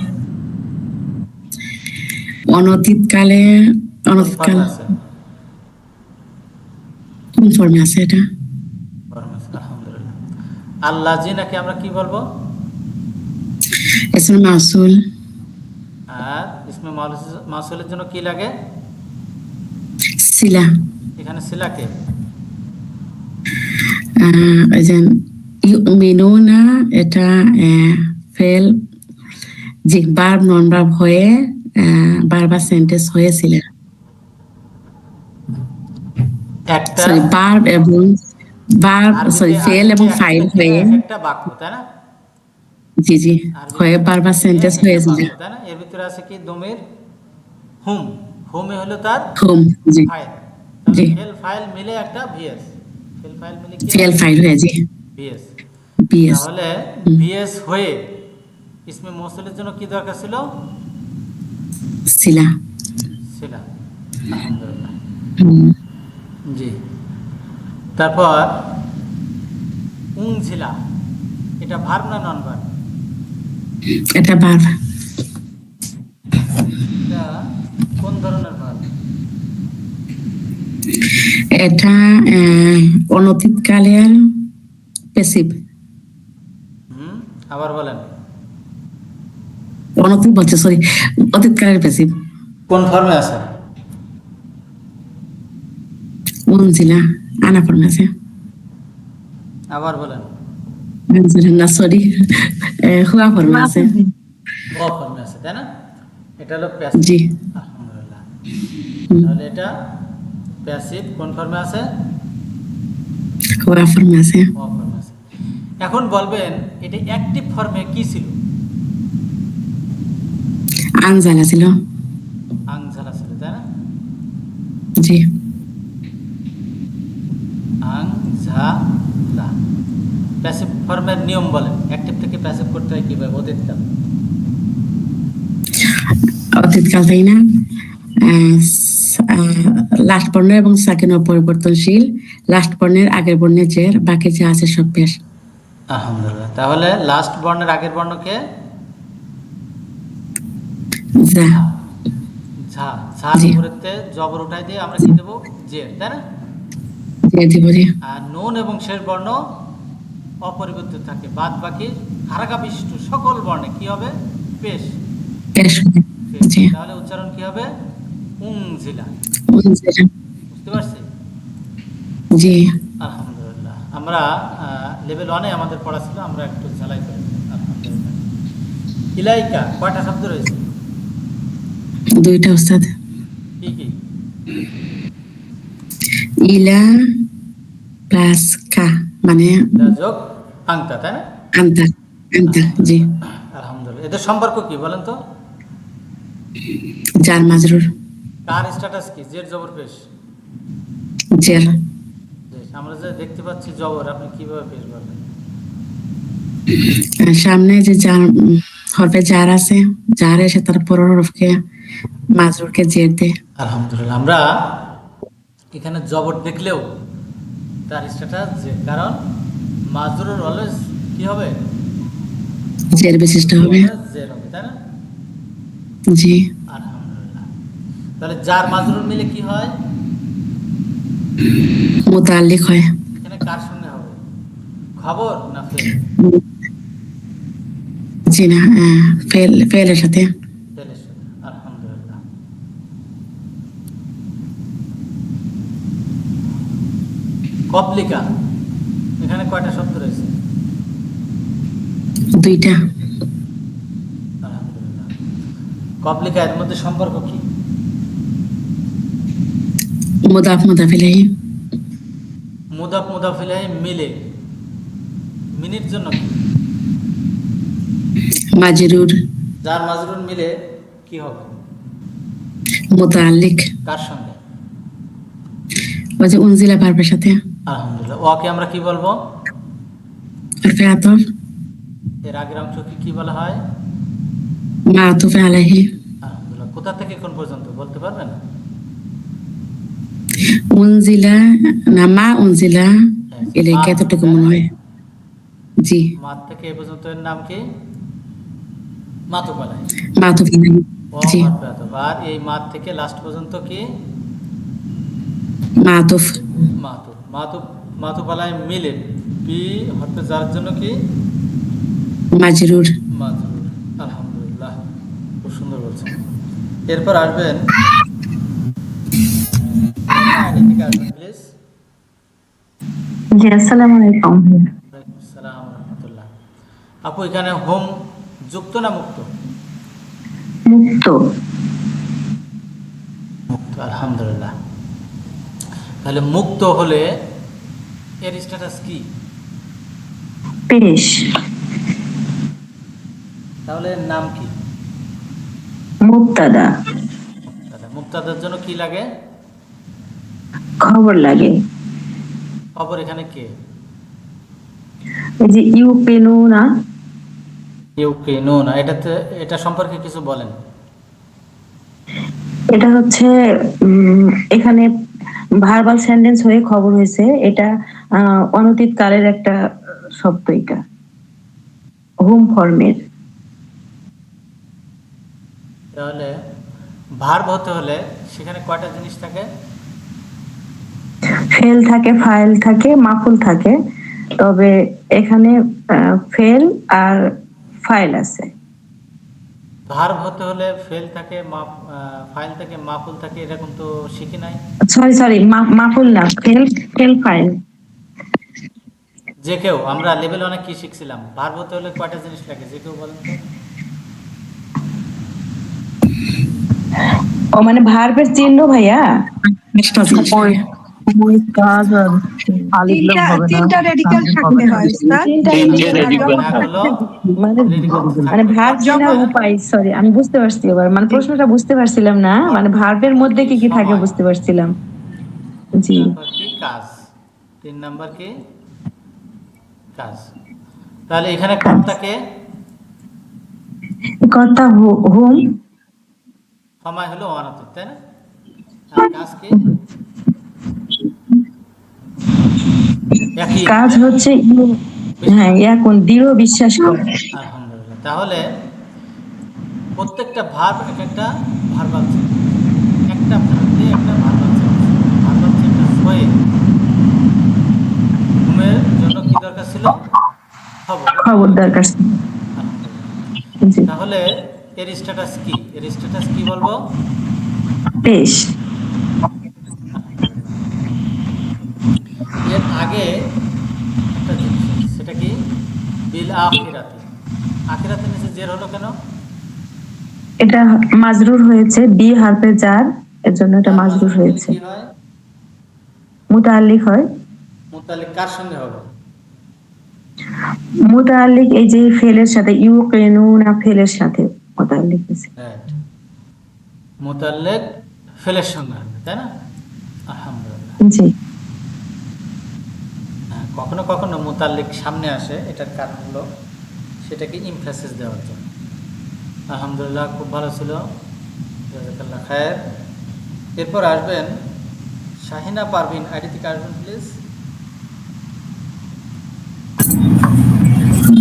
অনতীতকালে, কোন অনতীতকাল ফর্মে আছে? কোন ফর্মে আছে এটা? ফর্মে আছে। আলহামদুলিল্লাহ। আল্লাহ জিনাকে আমরা কি বলবো? ইসমে মাসুল। আর ইসমে মাসুলের জন্য কি লাগে? সিলা। এখানে সিলাকে ওই যে ইউমিনুনা এটা ফেল, জি, ভার্ব নন ভার্ব হয়ে বারবার সেন্টেন্স হয়েছিল। একটা সরি, ভার্ব এবং আরবিতে ফেল এবং এক ফাইল একটা ক্রিয়া হয়ে, এক একটা বাক্য, তাই না? জি জি, আরবি হয়ে এক একটা বারবার ক্রিয়া সেন্টেন্স এক একটা হয়েছিল। বাক্য, তাই না? এর ভিতরে আছে কি দমির হুম, হুমে হলো তার হোম, জি ফাইল, তাহলে জি, ফেল ফাইল মিলে একটা ভিএস, ফেল ফাইল মিলে কি ফেল ফাইল হয়ে, জি ভিএস। বিএস, তাহলে ভিএস হয়ে ইসমে মৌসুলের জন্য কি দরকার ছিল? সিলা। সিলা। আলহামদুলিল্লাহ, হুম, জি। তারপর উংঝিলা, এটা ভার্ব না নন ভার্ব? এটা ভার্ব। এটা কোন ধরনের ভার্ব? এটা অনতীতকালের প্যাসিভ। আবার বলেন। অনতীত বলছে, সরি, অতীতকালের প্যাসিভ। কোন ফর্মে আছে? উনজিলা, আনা ফর্মে আছে। আবার বলেন। না সরি, হুয়া ফর্মে আছে। ও ফর্মে আছে, তাই না? এটা হলো প্যাসিভ। জি। আলহামদুলিল্লাহ। হুম, তাহলে এটা প্যাসিভ কোন ফর্মে আছে? হুয়া ফর্মে আছে। ও ফর্মে আছে। এখন বলবেন এটা অ্যাক্টিভ ফর্মে কি ছিল? আনজালা ছিল। আংঝালা ছিল, তাই না? জি। আংঝালা। প্যাসিভ ফর্মের নিয়ম বলেন, অ্যাক্টিভ থেকে প্যাসিভ করতে হয় কিভাবে? অতীতকাল। অতীতকাল, তাই না? লাস্ট বর্ণ এবং সাকিন অপরিবর্তনশীল, লাস্ট বর্ণের আগের বর্ণের জের, বাকি যা আছে সব পেশ। আলহামদুলিল্লাহ। তাহলে লাস্ট বর্ণের আগের বর্ণকে যা, ঝা, ঝার জি। উপরেতে জবর উঠাই দিয়ে আমরা কি দেবো? জের, তাই না? দিয়ে দিব, জি। আর নুন এবং শেষ বর্ণ অপরিবর্তিত থাকে, বাদ বাকি হারাকা বিশিষ্ট সকল বর্ণে কি হবে? পেশ। পেশ হবে, পেশ। জি। তাহলে উচ্চারণ কি হবে? উংজিলা। উনজিলা, বুঝতে পারছি? জি। আলহামদুলিল্লাহ। আমরা লেভেল 1-এ আমাদের পড়া ছিল, আমরা একটু ঝালাই করে নিই। আলহামদুলিল্লাহ। ইলাইকা কয়টা শব্দ রয়েছে? দুইটা উস্তাদ। কি কি? ইলা প্লাস কা, মানে যোগ আংতা, তাই না? আন্তা, আন্তা, জি। আলহামদুলিল্লাহ। এদের সম্পর্ক কি বলেন তো? জার মাজরুর, কার স্ট্যাটাস কি? জের জবর পেশ? জের। আমরা যে দেখতে পাচ্ছি জবর, আপনি কিভাবে পেশ বলবেন? সামনে যে জার হরফে জার আছে, জার এসে তার পরের হরফকে মাজরুরকে জের দে। আলহামদুলিল্লাহ। আমরা এখানে জবর দেখলেও তার স্ট্যাটাস যে, কারণ মাজরুর অলওয়েজ কি হবে? জের বিশিষ্ট হবে, জের হবে, তাই না? জি। আলহামদুলিল্লাহ। তাহলে যার মাজরুর মিলে কি হয়? মুতাল্লিক হয়। এখানে কার সঙ্গে হবে? খবর না ফেল? জি না, ফেলের সাথে। ফেলের সাথে। আলহামদুলিল্লাহ। কবলিকা, এখানে কয়টা শব্দ রয়েছে? দুইটা। আলহামদুলিল্লাহ। কবলিকা এর মধ্যে সম্পর্ক কি? মুদাফ মুদাফ ইলাইহি। মুদাফ মুদাফ ইলাইহি মিলে মিনিট জন্য কি? মাজরুর, যার মাজরুর মিলে কি হবে? মুতাল্লিক। কার সঙ্গে? ওই যে উনজিলা ভার্বের সাথে। আলহামদুলিল্লাহ। ওকে আমরা কি বলবো? হরফে আতফ। এর আগের অংশকে কি বলা হয়? মাতুফে আলাইহি। আলহামদুলিল্লাহ। কোথা থেকে কোন পর্যন্ত বলতে পারবেন? উনজিলা না, মা উনজিলা ইলাইকা, এতটুকু মনে হয়। জি। মাত থেকে এ পর্যন্ত এর নাম কি? মাতুফ আলাইহি। মাতুফ আলাইহি, জি। আর এই মাত থেকে লাস্ট পর্যন্ত কি? মাতুফ। মাতুফ। মাতুফ মাতুফ আলাইহি মিলে পি হরফে জারের জন্য কি? মাজরুর। মাজরুর। আলহামদুলিল্লাহ, খুব সুন্দর বলছেন। এরপর আসবেন, এদিকে আসবেন প্লিজ। জি, আসসালামু আলাইকুম। ওয়ালাইকুম আসসালাম ওয়া রাহমাতুল্লাহ। আপু, এখানে হোম যুক্ত না মুক্ত? মুক্ত, মুক্ত, আলহামদুলিল্লাহ। তাহলে মুক্ত হলে এর স্ট্যাটাস কি? পেশ, তাহলে এর নাম কি? মুক্তাদা, মুক্তাদার জন্য কি লাগে? খবর লাগে। খবর এখানে কে? এই যে ইউকিনুনা, ইউকিনুনা, এটা সম্পর্কে কিছু বলেন। এটা হচ্ছে এখানে ভার্বাল সেন্টেন্স হয়ে খবর হয়েছে। এটা অনতীত কালের একটা শব্দ, এটা হোম ফর্মের। তাহলে ভার্ব হতে হলে সেখানে কয়টা জিনিস থাকে? ফেল থাকে, ফাইল থাকে, মাফুল থাকে। তবে এখানে ফেল আর ফাইল আছে। ভার্ব হতে হলে ফেল থাকে, ফাইল থাকে, মাফুল থাকে, এরকম তো শিখি নাই। সরি, মাফুল না, ফেল ফাইল। যে কেউ, আমরা লেভেল অনেক কি শিখছিলাম, ভার্ব হতে হলে কয়টা জিনিস লাগে, যে কেউ বলেন তো। ও মানে ভার্বের চিহ্ন ভাইয়া। তিনটা রেডিক্যাল থাকতে হয় উস্তাদ। মানে ভার্ব চেনার উপায়, সরি আমি বুঝতে পারছি এবার, মানে প্রশ্নটা বুঝতে পারছিলাম না, মানে ভার্বের মধ্যে কি কি থাকে বুঝতে পারছিলাম। জি, তারপর কি? কাজ। 3 নাম্বার কি? কাজ। তাহলে এখানে কর্তাকে কর্তা হোম, সময় হলো অনাথিত, তাই না? আর কাজ কি? একই। কাজ হচ্ছে হ্যাঁ, এখন দৃঢ় বিশ্বাস করে। আলহামদুলিল্লাহ। তাহলে প্রত্যেকটা ভার্ব একটা ভার্বাল চেঞ্জ, একটা ভার্বে একটা ভার্বাল চেঞ্জ। ভার্বাল চেঞ্জটা হয়ে ঘুমের জন্য কি দরকার ছিল? খবর দরকার। জি, তাহলে এর স্ট্যাটাস কি? এর স্ট্যাটাস কি বলবো? পেশ। এর আগে একটা জিনিস আছে, সেটা কি? বিল আখিরাতি। আখিরাতের নিচে জের হলো কেন? এটা মাজরুর হয়েছে, বি হারফে জার, এর জন্য এটা মাজরুর হয়েছে। কি হয়? মুতাআল্লিক হয়। মুতাল্লিক কার সঙ্গে হবে? মুতাআল্লিক এই যে ফেলের সাথে, ইউকিনুনা ফেলের সাথে মুতাআল্লিক হয়েছে। রাইট, মুতাল্লিক ফেলের সঙ্গে হবে, তাই না? আলহামদুলিল্লাহ। জি, কখনো কখনো মুতাল্লিক সামনে আসে, এটার কারণ হলো সেটাকে ইমফাসিস দেওয়ার জন্য। আলহামদুলিল্লাহ, খুব ভালো ছিল, জাযাকাল্লাহ খায়ের। এরপর আসবেন শাহিনা পারভিন, আইডি থেকে আসবেন প্লিজ।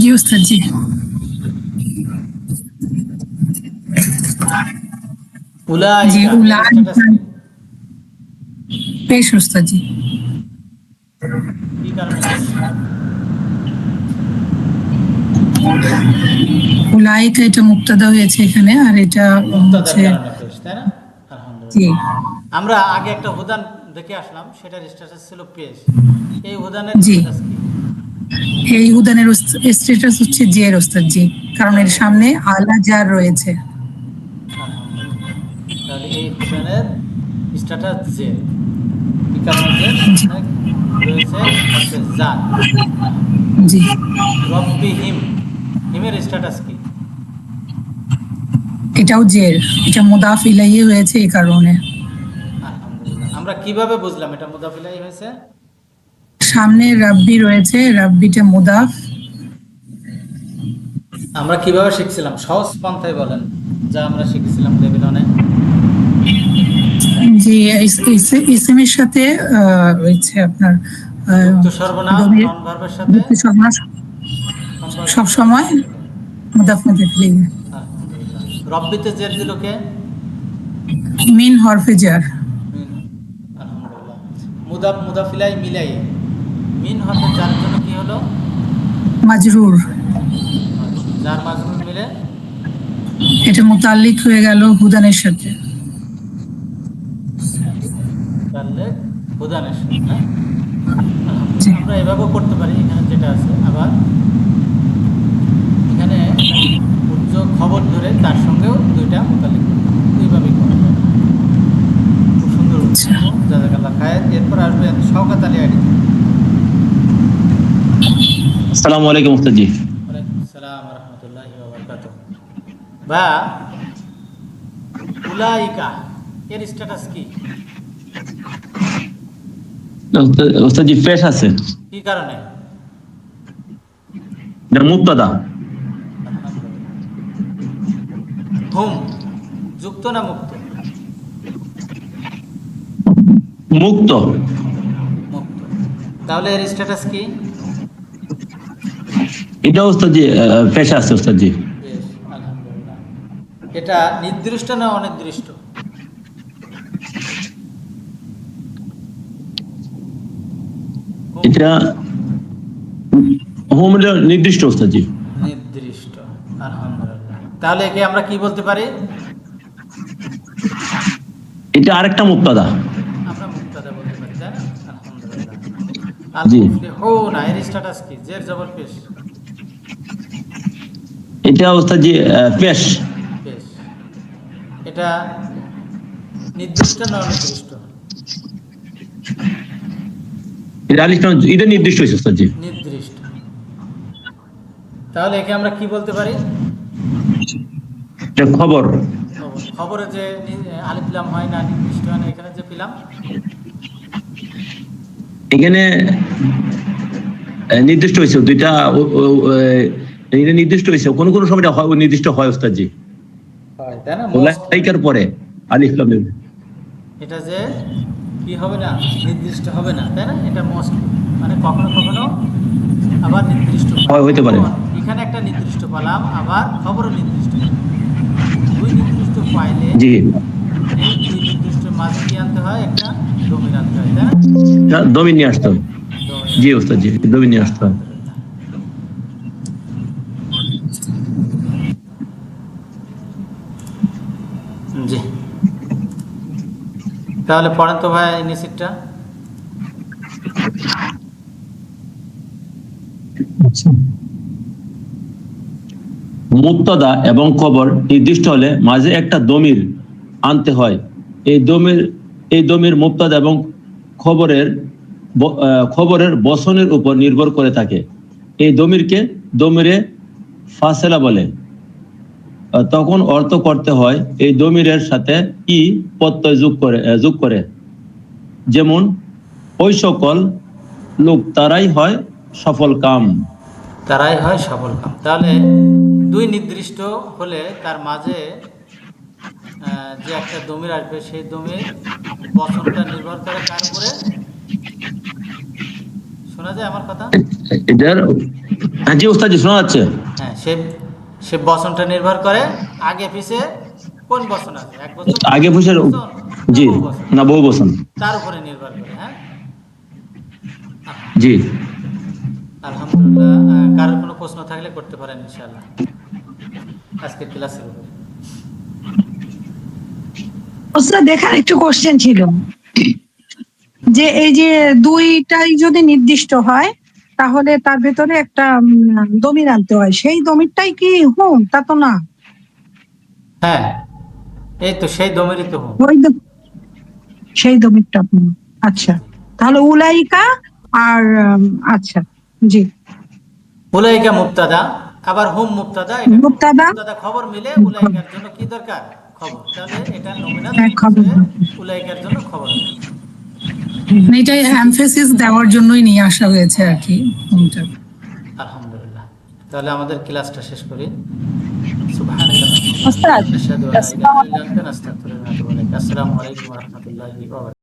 জি উস্তাদ, জি। জি, উলাইকা এর স্ট্যাটাস কি? পেশ উস্তাদ, জি। কি কারণে পেশ? উলাইকা এটা মুক্তাদা হয়েছে এখানে, আর এটা মুক্তাদার হচ্ছে কারণে পেশ, তাই না? জি। আলহামদুলিল্লাহ। আমরা আগে একটা হুদান দেখে আসলাম, সেটার স্ট্যাটাস ছিল পেশ। এই হুদানের জি। স্ট্যাটাস কি? এই উদানের স্ট্যাটাস হচ্ছে জের উস্তাদ, জি, কারণ এর সামনে আলা জার রয়েছে। আলহামদুলিল্লাহ। তাহলে এই হুদানের স্ট্যাটাস জে, কি কারণে জে? সামনে রয়েছে হচ্ছে জার। জি, রব্বি হিম, হিমের স্ট্যাটাস কি? এটাও জের, এটা মুদাফ ইলাইহি হয়েছে এই কারণে। আলহামদুলিল্লাহ। আমরা কিভাবে বুঝলাম এটা মুদাফ ইলাইহি হয়েছে? সামনে রাব্বি রয়েছে, রাব্বিটা মুদাফ। আমরা কিভাবে শিখছিলাম? সহজ পন্থায় বলেন, যা আমরা শিখেছিলাম লেভেল 1-এ। জি, ইসমের সাথে রয়েছে আপনার যুক্ত সর্বনাম ডমির নন ভার্বের সাথে সর্বনাশ সম্পর্ক। সব সময় মুদাফ মুদাফ ইলাইহি। আলহামদুলিল্লাহ। রব্বিতে জের দিল কে? মিন হরফে জার। মিন। আলহামদুলিল্লাহ। মুদাফ মুদাফ ইলাইহি মিলাই মিন হরফে জারের জন্য কি হলো? মাজরুর। জার মাজরুর মিলে এটা মুতাল্লিক হয়ে গেল হুদানের সাথে। তাহলে হুদানের সাথে, হ্যাঁ? আলহামদুলিল্লাহ। আমরা এভাবেও করতে পারি, এখানে যেটা আছে। আবার এখানে উদ্যোগ খবর ধরে তার সঙ্গেও দুইটা মোতালিক দুইভাবেই করা যায়। খুব সুন্দর জাযাকাল্লাহ খায়ের। এরপর আসবেন শওকত আলী আইডি। আসসালামু আলাইকুম উস্তাদ জি। ওয়ালাইকুম আসসালাম ওয়া রাহমাতুল্লাহি ওয়া বারাকাতুহু। বা উলাইকা এর স্ট্যাটাস কি? উস্তাদ জি পেশ আছে, কি কারণে? এটা মুবতাদা। হুম যুক্ত না মুক্ত? মুক্ত। মুক্ত। তাহলে এর স্ট্যাটাস কি? এটা উস্তাদ জি পেশ আছে উস্তাদ জি। বেশ, আলহামদুলিল্লাহ। এটা নির্দিষ্ট না অনির্দিষ্ট? এটা হুম নির্দিষ্ট উস্তাদ জি। নির্দিষ্ট, আলহামদুলিল্লাহ। তাহলে একে আমরা কি বলতে পারি? এটা আরেকটা মুবতাদা। আমরা মুক্তাদা বলতে পারি, তাই না? আলহামদুলিল্লাহ। জি। আল-মুফলিহুনা এর স্ট্যাটাস কি? জের জবর পেশ। এটা উস্তাদ জি পেশ। পেশ। এটা নির্দিষ্ট না অনির্দিষ্ট? এটা এটা নির্দিষ্ট হয়েছে উস্তাদ জি। নির্দিষ্ট। তাহলে একে আমরা কি বলতে পারি? এটা খবর। খবর। খবরে যে আলিফ লাম হয় না, নির্দিষ্ট হয় না, এখানে যে পেলাম এখানে নির্দিষ্ট হয়েছে দুইটা, এটা নির্দিষ্ট হয়েছে, কোন কোন সময় এটা নির্দিষ্ট হয় উস্তাদ জি। হয়, তাই না? উলাইকার পরে আলিফ লাম মিম। এটা যে কি হবে না, নির্দিষ্ট হবে না, তাই না? এটা মোস্ট, মানে কখনো কখনো আবার নির্দিষ্ট হয়, হইতে পারে। এখানে একটা নির্দিষ্ট পেলাম, আবার খবরও নির্দিষ্ট। দুই নির্দিষ্ট পাইলে জি। এই দুই নির্দিষ্ট মাঝে কি আনতে হয়? একটা ডোমিন আনতে হয়, তাই না? দমিন নিয়ে আসতে হবে। জি উস্তাদ জি, দমিন নিয়ে আসতে হবে। জি। তাহলে পড়েন তো ভাই নিচেরটা। মুবতাদা এবং খবর নির্দিষ্ট হলে মাঝে একটা দমির আনতে হয়। এই দমির মুবতাদা এবং খবরের বচনের উপর নির্ভর করে থাকে। এই দমিরকে দমিরে ফাসেলা বলে। তখন অর্থ করতে হয় এই দমিরের সাথে ই প্রত্যয় যোগ করে। যেমন ওই সকল লোক তারাই হয় সফল কাম। তারাই হয় সফল কাম। তাহলে দুই নির্দিষ্ট হলে তার মাঝে যে একটা দমির আসবে, সেই দমির বচনটা নির্ভর করে কার উপরে? শোনা যায় আমার কথা? এটার জি উস্তাদ জি শোনা যাচ্ছে। হ্যাঁ, সে বচনটা নির্ভর করে আগে পিছে কোন বচন আছে, এক বচন, আগে পিছের জি না বহু বচন, তার উপরে নির্ভর করে। হ্যাঁ, জি। আলহামদুলিল্লাহ। কারোর কোনো প্রশ্ন থাকলে করতে পারেন ইনশাআল্লাহ আজকের ক্লাসের উপরে। ওস্তাদ এখানে একটু কোশ্চেন ছিল যে এই যে দুইটাই যদি নির্দিষ্ট হয় তাহলে তার ভেতরে একটা দমির আনতে হয়, সেই দমিরটাই কি হুম? তা তো না। হ্যাঁ, এই তো সেই দমিরই তো হুম। ওই সেই দমিরটা হুম। আচ্ছা, তাহলে উলাইকা আর আচ্ছা জি। উলাইকা মুবতাদা, আবার হুম মুবতাদা। এটা মুবতাদা মুবতাদা খবর মিলে উলাইকার জন্য কি দরকার? খবর। তাহলে এটা নমিনাল খবর। উলাইকার জন্য খবর। মানে এটা এমফেসিস দেওয়ার জন্যই নিয়ে আসা হয়েছে আর কি হুমটা। আলহামদুলিল্লাহ। তাহলে আমাদের ক্লাসটা শেষ করি। সুবহানাল্লাহ। ওস্তাদ, আশহাদু আল্লা ইলাহা ইল্লা আনতা, নাস্তাগফিরুকা ওয়া নাতুবু ইলাইক। আসসালামু আলাইকুম ওয়া রাহমাতুল্লাহি ওয়া বারাকাতুহু।